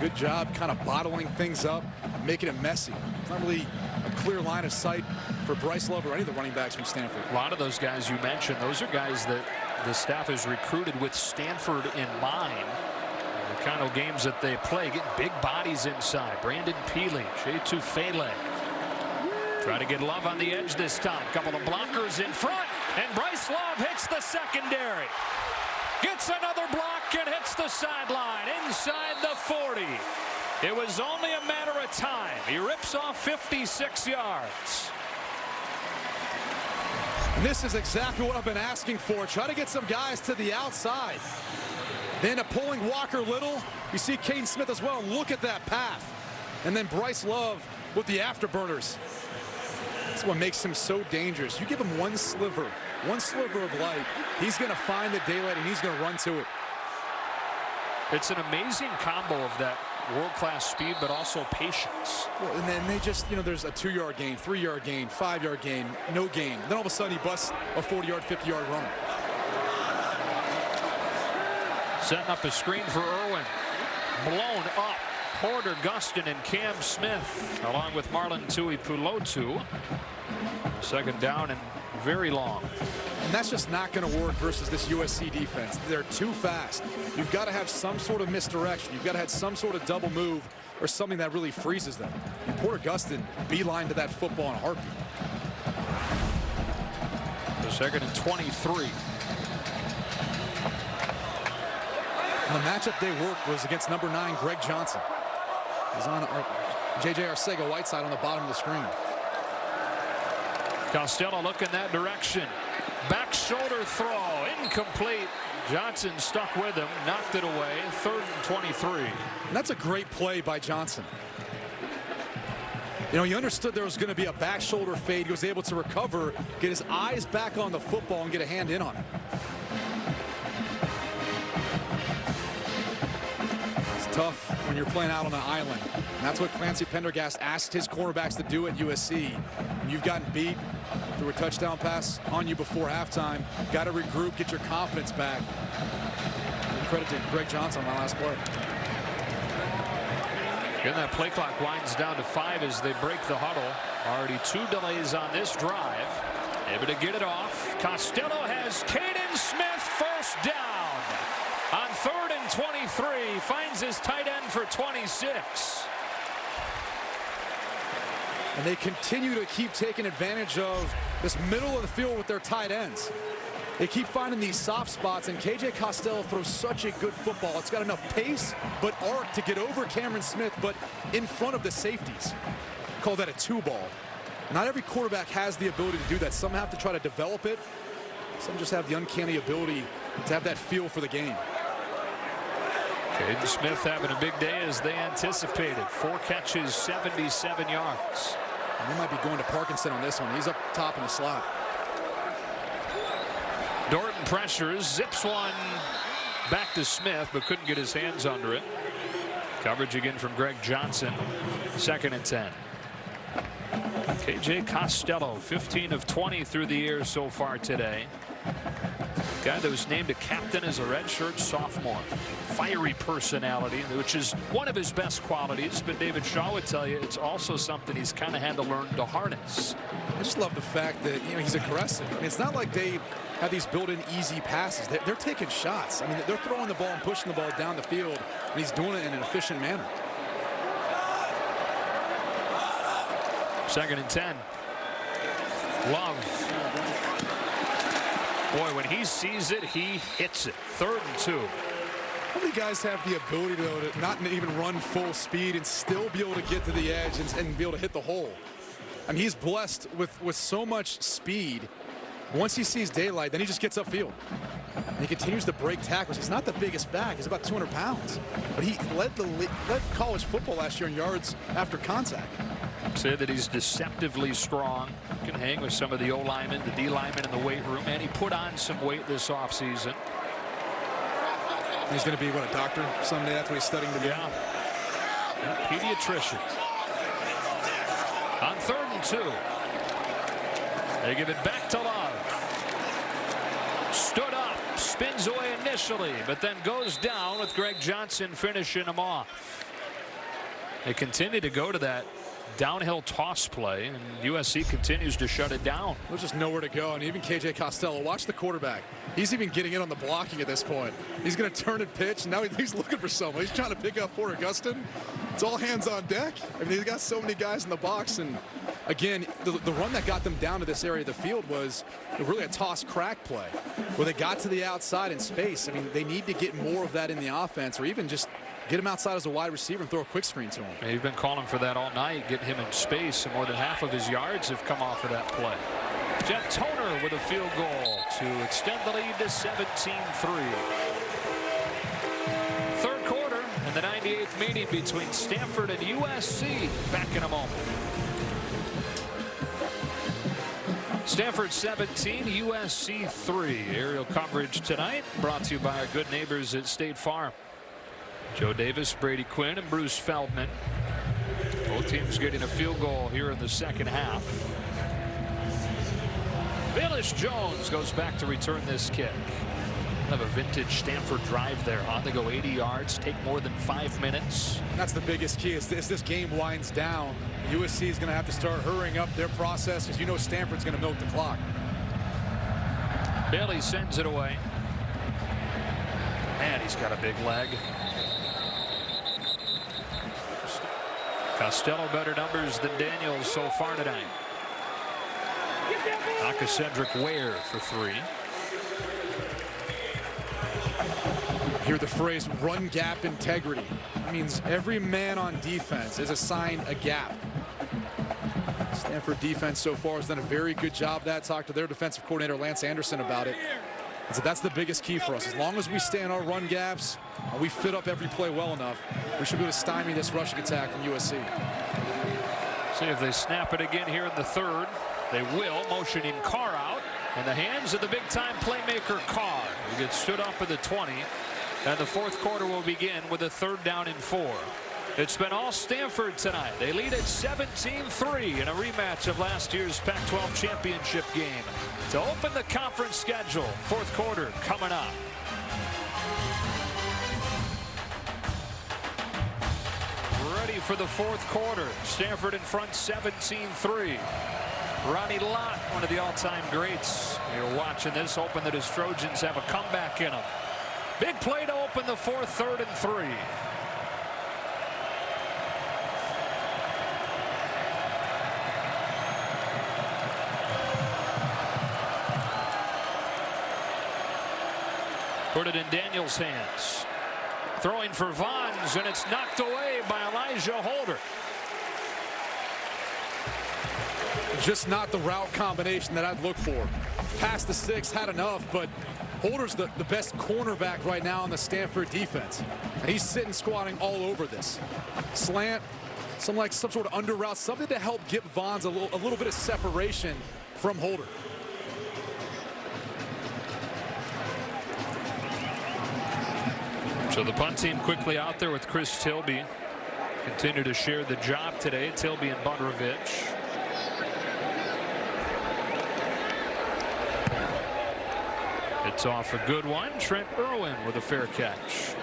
Speaker 6: good job kind of bottling things up, making it messy. It's not really a clear line of sight for Bryce Love or any of the running backs from Stanford.
Speaker 1: A lot of those guys you mentioned, those are guys that the staff has recruited with Stanford in mind. The kind of games that they play, getting big bodies inside. Brandon Peely, Shea Tufele. Try to get Love on the edge this time. Couple of blockers in front, and Bryce Love hits the secondary. Gets another block and hits the sideline inside the 40. It was only a matter of time. He rips off 56 yards.
Speaker 6: And this is exactly what I've been asking for. Try to get some guys to the outside. Then pulling Walker Little. You see Caden Smith as well. Look at that path. And then Bryce Love with the afterburners. That's what makes him so dangerous. You give him one sliver of light, he's going to find the daylight and he's going to run to it.
Speaker 1: It's an amazing combo of that world-class speed, but also patience.
Speaker 6: Well, and then they just, there's a 2-yard gain, 3-yard gain, 5-yard gain, no gain. Then all of a sudden he busts a 40-yard, 50-yard run.
Speaker 1: Setting up a screen for Irwin. Blown up. Porter, Gustin, and Cam Smith, along with Marlon Tuipulotu. Second down and very long.
Speaker 6: And that's just not going to work versus this USC defense. They're too fast. You've got to have some sort of misdirection. You've got to have some sort of double move or something that really freezes them. And Porter Gustin beeline to that football in a heartbeat.
Speaker 1: The second and 23.
Speaker 6: And the matchup they worked was against number 9, Greg Johnson. He's on J.J. Arcega-Whiteside on the bottom of the screen.
Speaker 1: Costello looking that direction. Back shoulder throw, incomplete. Johnson stuck with him, knocked it away. Third and 23.
Speaker 6: And that's a great play by Johnson. He understood there was going to be a back shoulder fade. He was able to recover, get his eyes back on the football, and get a hand in on it. It's tough when you're playing out on an island. And that's what Clancy Pendergast asked his cornerbacks to do at USC. When you've gotten beat through a touchdown pass on you before halftime, got to regroup, get your confidence back. Credit to Greg Johnson on that last play.
Speaker 1: And that play clock winds down to 5 as they break the huddle. Already 2 delays on this drive. Able to get it off. Costello has Caden Smith first down. On 3rd and 23, finds his tight end for 26.
Speaker 6: And they continue to keep taking advantage of this middle of the field with their tight ends. They keep finding these soft spots, and KJ Costello throws such a good football. It's got enough pace, but arc to get over Cameron Smith, but in front of the safeties. Call that a 2-ball. Not every quarterback has the ability to do that. Some have to try to develop it. Some just have the uncanny ability to have that feel for the game.
Speaker 1: Caden Smith having a big day as they anticipated. 4 catches, 77 yards.
Speaker 6: And they might be going to Parkinson on this one. He's up top in the slot.
Speaker 1: Dorton pressures, zips one back to Smith, but couldn't get his hands under it. Coverage again from Greg Johnson. 2nd and 10. KJ Costello, 15 of 20 through the air so far today. Guy that was named a captain as a redshirt sophomore. Fiery personality, which is one of his best qualities, but David Shaw would tell you it's also something he's kind of had to learn to harness.
Speaker 6: I just love the fact that he's aggressive. I mean, it's not like they have these built-in easy passes. They're taking shots. I mean, they're throwing the ball and pushing the ball down the field, and he's doing it in an efficient manner.
Speaker 1: 2nd and 10. Love. Boy, when he sees it, he hits it. 3rd and 2.
Speaker 6: How many guys have the ability, though, to not even run full speed and still be able to get to the edge and be able to hit the hole? I mean, he's blessed with so much speed. Once he sees daylight, then he just gets upfield. And he continues to break tackles. He's not the biggest back. He's about 200 pounds. But he led college football last year in yards after contact.
Speaker 1: Say that he's deceptively strong. Can hang with some of the O-linemen, the D-linemen in the weight room, and he put on some weight this offseason.
Speaker 6: He's going to be, what, a doctor someday? That's what he's studying to be.
Speaker 1: Yeah. Pediatrician. On 3rd and 2. They give it back to Love. Stood up, spins away initially, but then goes down with Greg Johnson finishing him off. They continue to go to that downhill toss play, and USC continues to shut it down.
Speaker 6: There's just nowhere to go, and even KJ Costello, watch the quarterback. He's even getting in on the blocking at this point. He's going to turn and pitch, and now he's looking for someone. He's trying to pick up Porter Gustin. It's all hands on deck. I mean, he's got so many guys in the box, and again, the run that got them down to this area of the field was really a toss-crack play, where they got to the outside in space. I mean, they need to get more of that in the offense, or even just get him outside as a wide receiver and throw a quick screen to him.
Speaker 1: They've been calling for that all night, get him in space, and more than half of his yards have come off of that play. Jeff Toner with a field goal to extend the lead to 17-3. Third quarter and the 98th meeting between Stanford and USC. Back in a moment. Stanford 17, USC 3. Aerial coverage tonight brought to you by our good neighbors at State Farm. Joe Davis, Brady Quinn, and Bruce Feldman. Both teams getting a field goal here in the second half. Baelish Jones goes back to return this kick. Have a vintage Stanford drive there, huh? They go 80 yards, take more than 5 minutes.
Speaker 6: That's the biggest key. As this game winds down, USC is going to have to start hurrying up their process, because you know Stanford's going to milk the clock.
Speaker 1: Bailey sends it away. And he's got a big leg. Costello better numbers than Daniels so far tonight. Cedric Ware for 3.
Speaker 6: Hear the phrase run gap integrity. It means every man on defense is assigned a gap. Stanford defense so far has done a very good job of that. Talked to their defensive coordinator Lance Anderson about it. So that's the biggest key for us. As long as we stay in our run gaps and we fit up every play well enough, we should be able to stymie this rushing attack from USC.
Speaker 1: See if they snap it again here in the third. They will, motioning Carr out. In the hands of the big-time playmaker Carr, who gets stood up at the 20. And the fourth quarter will begin with a 3rd down and 4. It's been all Stanford tonight. They lead at 17-3 in a rematch of last year's Pac-12 championship game. To open the conference schedule, fourth quarter coming up. Ready for the fourth quarter. Stanford in front 17-3. Ronnie Lott, one of the all-time greats. You're watching this, hoping that his Trojans have a comeback in them. Big play to open the fourth, 3rd and 3. Put it in Daniels' hands. Throwing for Vons, and it's knocked away by Elijah Holder.
Speaker 6: Just not the route combination that I'd look for. Past the 6, had enough, but Holder's the best cornerback right now on the Stanford defense. And he's sitting squatting all over this. Slant, some sort of under route, something to help get Vons a little bit of separation from Holder.
Speaker 1: So the punt team quickly out there with Chris Tilby. Continue to share the job today, Tilby and Butterovich. It's off a good one. Trent Irwin with a fair catch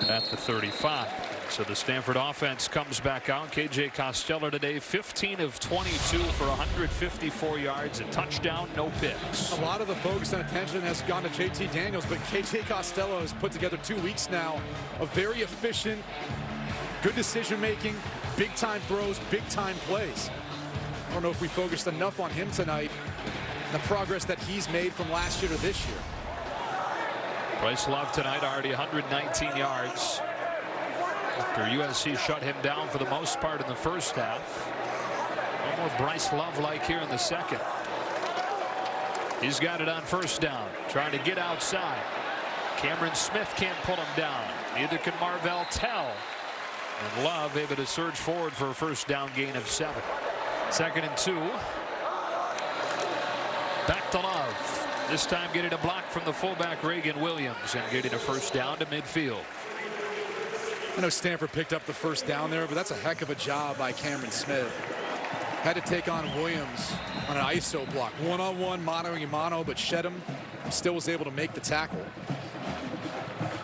Speaker 1: at the 35. So the Stanford offense comes back out. KJ Costello today 15 of 22 for 154 yards, a touchdown, no picks.
Speaker 6: A lot of the focus and attention has gone to JT Daniels, but KJ Costello has put together 2 weeks now of very efficient, good decision making, big time throws, big time plays. I don't know if we focused enough on him tonight, the progress that he's made from last year to this year.
Speaker 1: Bryce Love tonight already 119 yards after USC shut him down for the most part in the first half. No more Bryce Love like here in the second. He's got it on first down, trying to get outside. Cameron Smith can't pull him down. Neither can Marvell Tell. And Love able to surge forward for a first down gain of 7. 2nd and 2. Back to Love. This time getting a block from the fullback Reagan Williams and getting a first down to midfield.
Speaker 6: I know Stanford picked up the first down there, but that's a heck of a job by Cameron Smith. Had to take on Williams on an ISO block. One-on-one, mano-a-mano, but Shedham still was able to make the tackle.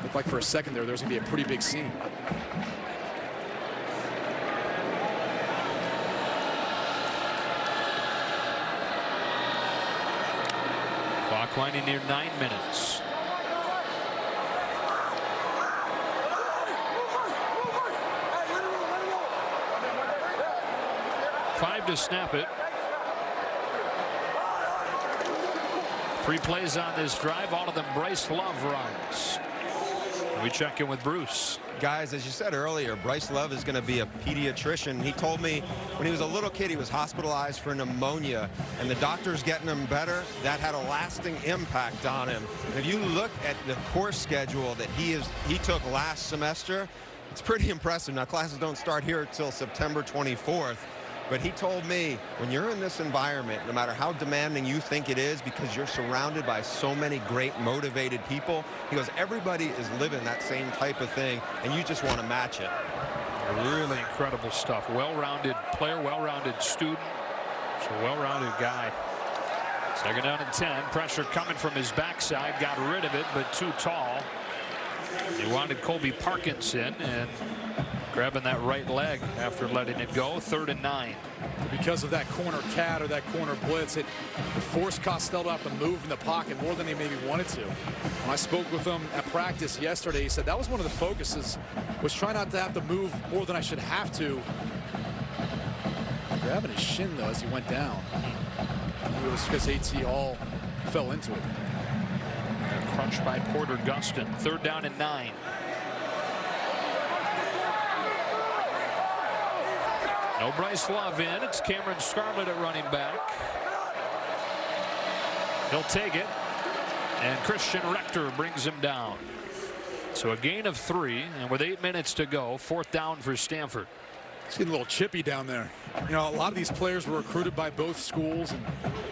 Speaker 6: Looked like for a second there was going to be a pretty big scene.
Speaker 1: Clock winding near 9 minutes. Five to snap it. 3 plays on this drive, all of them Bryce Love runs. We check in with Bruce.
Speaker 5: Guys, as you said earlier, Bryce Love is going to be a pediatrician. He told me when he was a little kid, he was hospitalized for pneumonia, and the doctor's getting him better. That had a lasting impact on him. And if you look at the course schedule that he took last semester, it's pretty impressive. Now, classes don't start here until September 24th. But he told me, when you're in this environment, no matter how demanding you think it is, because you're surrounded by so many great, motivated people, he goes, everybody is living that same type of thing, and you just want to match it.
Speaker 1: Really incredible stuff. Well-rounded player, well-rounded student. So well-rounded guy. Second down and 10. Pressure coming from his backside. Got rid of it, but too tall. He wanted Colby Parkinson, and grabbing that right leg after letting it go. 3rd and 9.
Speaker 6: Because of that corner cat or that corner blitz, it forced Costello to have to move in the pocket more than he maybe wanted to. When I spoke with him at practice yesterday, he said that was one of the focuses, was try not to have to move more than I should have to. Grabbing his shin, though, as he went down. It was because AT all fell into it.
Speaker 1: Crunched by Porter Gustin. 3rd down and 9. No Bryce Love in. It's Cameron Scarlett at running back. He'll take it, and Christian Rector brings him down. So a gain of 3, and with 8 minutes to go, 4th down for Stanford.
Speaker 6: It's getting a little chippy down there. You know, a lot of these players were recruited by both schools, and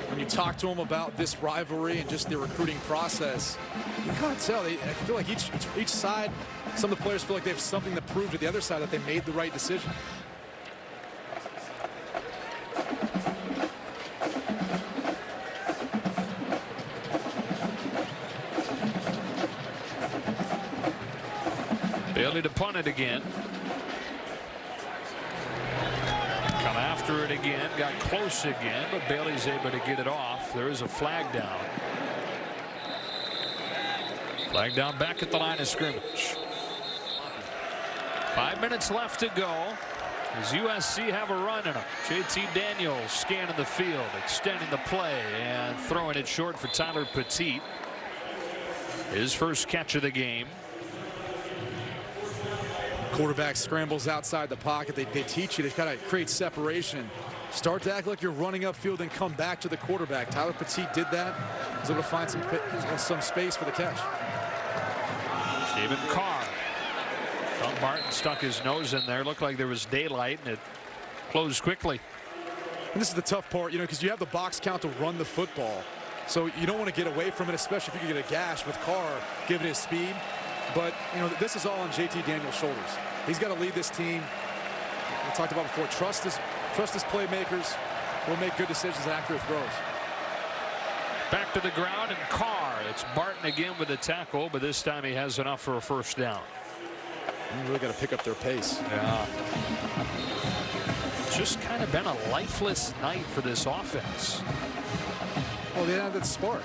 Speaker 6: when you talk to them about this rivalry and just the recruiting process, you can't tell. I feel like each side, some of the players feel like they have something to prove to the other side that they made the right decision.
Speaker 1: Bailey to punt it again. Come after it again. Got close again, but Bailey's able to get it off. There is a flag down. Flag down back at the line of scrimmage. 5 minutes left to go. Does USC have a run in them? JT Daniels scanning the field, extending the play, and throwing it short for Tyler Petit. His first catch of the game.
Speaker 6: Quarterback scrambles outside the pocket. They teach you to kind of create separation. Start to act like you're running upfield and come back to the quarterback. Tyler Petit did that. Was able to find some space for the catch.
Speaker 1: David Carr. Doug Martin stuck his nose in there. Looked like there was daylight, and it closed quickly.
Speaker 6: And this is the tough part, you know, because you have the box count to run the football. So you don't want to get away from it, especially if you can get a gash with Carr, given his speed. But, you know, this is all on JT Daniels' shoulders. He's got to lead this team. We talked about before, trust his playmakers. Will make good decisions and accurate throws.
Speaker 1: Back to the ground, and Carr. It's Barton again with a tackle, but this time he has enough for a first down.
Speaker 6: You really got to pick up their pace.
Speaker 1: Yeah. It's just kind of been a lifeless night for this offense.
Speaker 6: Well, they had that spark.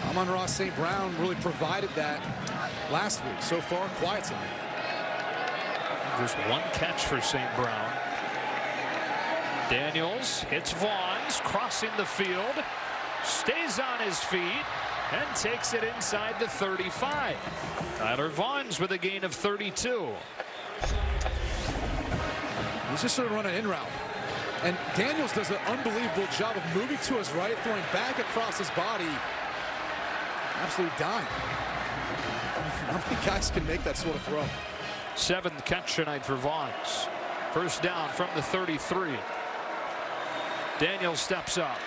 Speaker 6: Amon-Ra St. Brown really provided that last week. So far, quiet tonight.
Speaker 1: Just one catch for St. Brown. Daniels hits Vaughns, crossing the field, stays on his feet, and takes it inside the 35. Tyler Vaughns with a gain of 32.
Speaker 6: He's just sort of running in route. And Daniels does an unbelievable job of moving to his right, throwing back across his body. Absolutely dying. How many guys can make that sort of throw?
Speaker 1: 7th catch tonight for Vaughns. First down from the 33. Daniels steps up.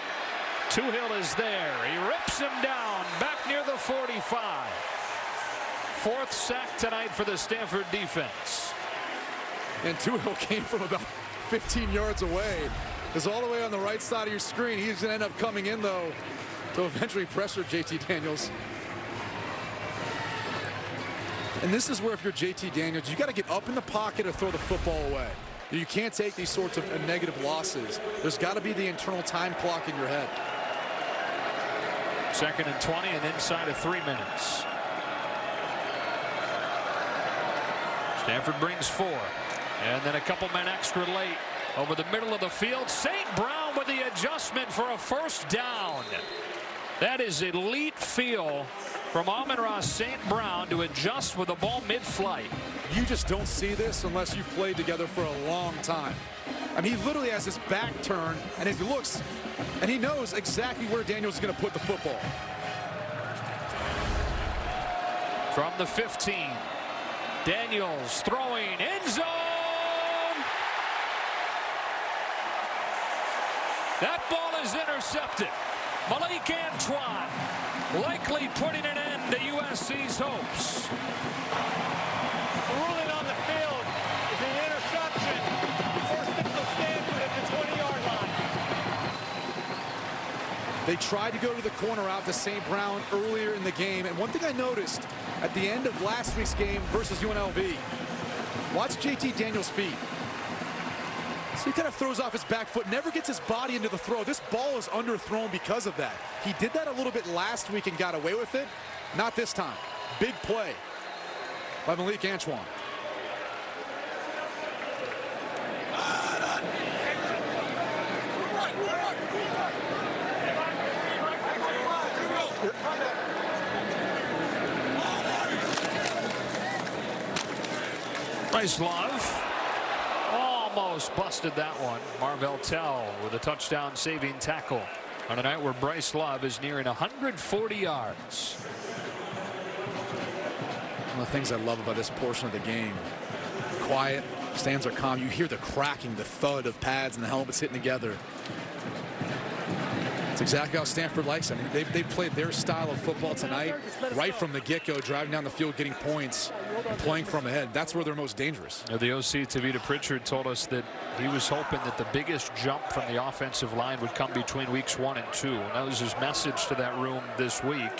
Speaker 1: Tuhill is there. He rips him down back near the 45. 4th sack tonight for the Stanford defense.
Speaker 6: And Tuhill came from about 15 yards away. Is all the way on the right side of your screen. He's going to end up coming in, though, to eventually pressure JT Daniels. And this is where, if you're JT Daniels, you got to get up in the pocket or throw the football away. You can't take these sorts of negative losses. There's got to be the internal time clock in your head.
Speaker 1: 2nd and 20 and inside of 3 minutes. Stanford brings 4. And then a couple men extra late. Over the middle of the field, St. Brown with the adjustment for a first down. That is elite feel from Amon-Ra St. Brown to adjust with the ball mid-flight.
Speaker 6: You just don't see this unless you've played together for a long time. I mean, he literally has his back turned, and as he looks, and he knows exactly where Daniels is going to put the football.
Speaker 1: From the 15, Daniels throwing end zone. That ball is intercepted. Malik Antoine likely putting an end to USC's hopes.
Speaker 7: The ruling on the field is an interception. First down for Stanford at the 20-yard line.
Speaker 6: They tried to go to the corner out to St. Brown earlier in the game. And one thing I noticed at the end of last week's game versus UNLV, watch JT Daniels' feet. So he kind of throws off his back foot, never gets his body into the throw. This ball is underthrown because of that. He did that a little bit last week and got away with it. Not this time. Big play by Malik Antoine.
Speaker 1: Bryce Love almost busted that one. Marvell Tell with a touchdown saving tackle on a night where Bryce Love is nearing 140 yards.
Speaker 6: One of the things I love about this portion of the game, quiet, stands are calm. You hear the cracking, the thud of pads and the helmets hitting together. It's exactly how Stanford likes them. They played their style of football tonight right from the get-go, driving down the field, getting points, playing from ahead. That's where they're most dangerous.
Speaker 1: Now, the OC, Tavita Pritchard, told us that he was hoping that the biggest jump from the offensive line would come between weeks 1 and 2. And that was his message to that room this week.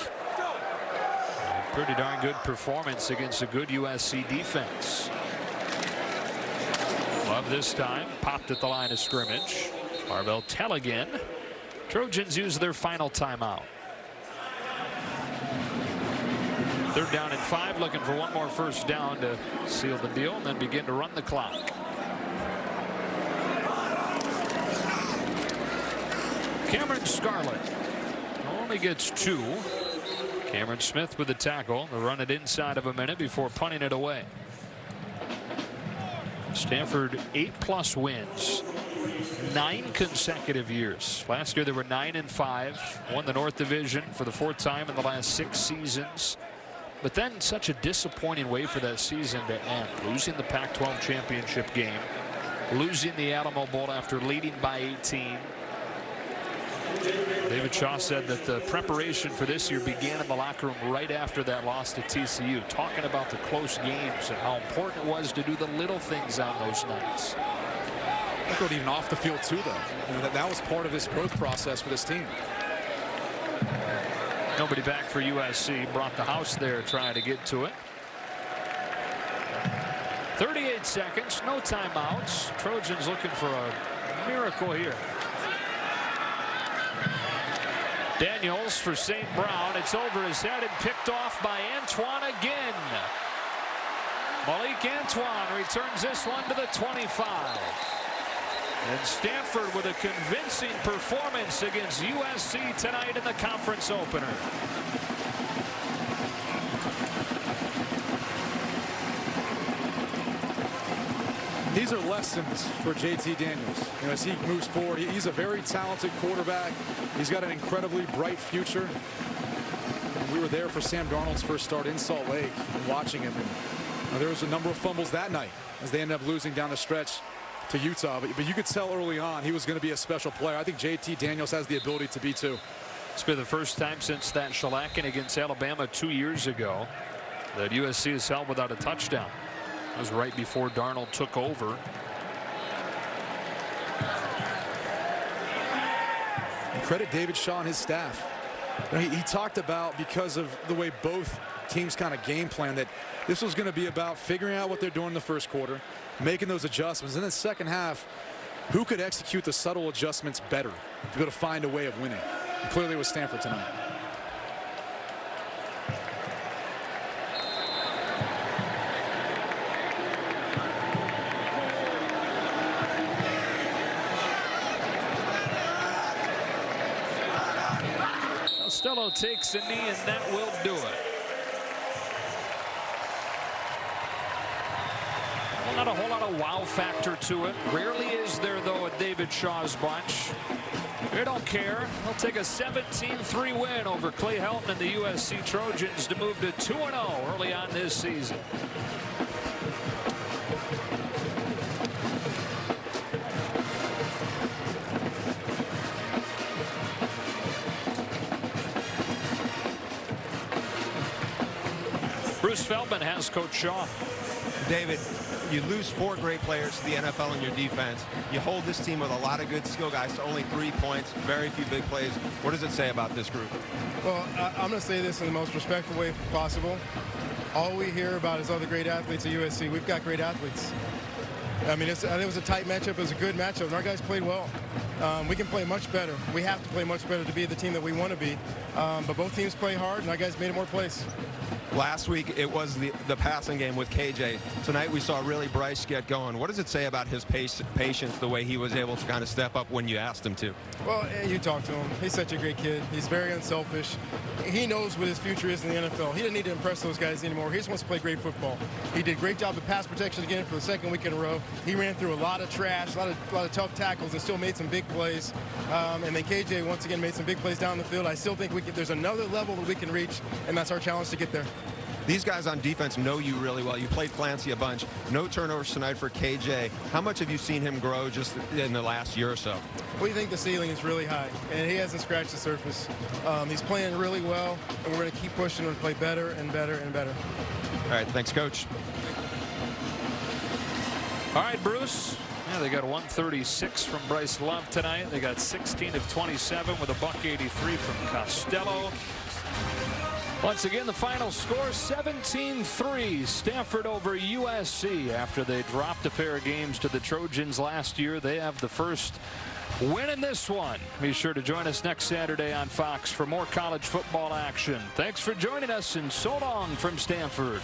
Speaker 1: Pretty darn good performance against a good USC defense. Love this time popped at the line of scrimmage. Marvell Tell again. Trojans use their final timeout. 3rd down and 5, looking for one more first down to seal the deal and then begin to run the clock. Cameron Scarlett only gets 2. Cameron Smith with the tackle. They'll run it inside of a minute before punting it away. Stanford 8+ wins. 9 consecutive years. Last year they were 9-5, won the North Division for the 4th time in the last 6 seasons. But then such a disappointing way for that season to end, losing the Pac-12 championship game, losing the Alamo Bowl after leading by 18. David Shaw said that the preparation for this year began in the locker room right after that loss to TCU, talking about the close games and how important it was to do the little things on those nights.
Speaker 6: Even off the field too, though. You know, that was part of this growth process for this team.
Speaker 1: Nobody back for USC. Brought the house there trying to get to it. 38 seconds, no timeouts. Trojans looking for a miracle here. Daniels for St. Brown. It's over his head and picked off by Antoine again. Malik Antoine returns this one to the 25. And Stanford with a convincing performance against USC tonight in the conference opener.
Speaker 6: These are lessons for JT Daniels. You know, as he moves forward, he's a very talented quarterback. He's got an incredibly bright future. We were there for Sam Darnold's first start in Salt Lake and watching him. And there was a number of fumbles that night as they ended up losing down the stretch to Utah, but you could tell early on he was going to be a special player. I think JT Daniels has the ability to be too.
Speaker 1: It's been the first time since that shellacking against Alabama 2 years ago that USC is held without a touchdown. That was right before Darnold took over.
Speaker 6: And credit David Shaw and his staff. You know, he talked about, because of the way both teams kind of game plan, that this was going to be about figuring out what they're doing in the first quarter, making those adjustments, and then the second half, who could execute the subtle adjustments better to be able to find a way of winning. And clearly it was Stanford tonight.
Speaker 1: Costello takes a knee, and that will do it. Well, not a whole lot of wow factor to it. Rarely is there, though, at David Shaw's bunch. They don't care. They'll take a 17-3 win over Clay Helton and the USC Trojans to move to 2-0 early on this season. Bruce Feldman has Coach Shaw.
Speaker 5: David, you lose 4 great players to the NFL in your defense. You hold this team with a lot of good skill guys to only 3 points, very few big plays. What does it say about this group?
Speaker 8: Well, I'm going to say this in the most respectful way possible. All we hear about is all the great athletes at USC. We've got great athletes. I mean, I think it was a tight matchup. It was a good matchup, and our guys played well. We can play much better. We have to play much better to be the team that we want to be. But both teams play hard, and our guys made more plays.
Speaker 5: Last week, it was the passing game with KJ. Tonight, we saw really Bryce get going. What does it say about his patience, the way he was able to kind of step up when you asked him to?
Speaker 8: Well, you talk to him. He's such a great kid. He's very unselfish. He knows what his future is in the NFL. He doesn't need to impress those guys anymore. He just wants to play great football. He did a great job of pass protection again for the 2nd week in a row. He ran through a lot of trash, a lot of tough tackles, and still made some big plays. And then KJ, once again, made some big plays down the field. I still think there's another level that we can reach, and that's our challenge to get there.
Speaker 5: These guys on defense know you really well. You played Clancy a bunch. No turnovers tonight for KJ. How much have you seen him grow just in the last year or so?
Speaker 8: We think the ceiling is really high, and he hasn't scratched the surface. He's playing really well, and we're going to keep pushing him to play better and better and better.
Speaker 5: All right, thanks, Coach.
Speaker 1: All right, Bruce. Yeah, they got 136 from Bryce Love tonight. They got 16 of 27 with a $183 from Costello. Once again, the final score 17-3 Stanford over USC. After they dropped a pair of games to the Trojans last year, they have the first win in this one. Be sure to join us next Saturday on Fox for more college football action. Thanks for joining us, and so long from Stanford.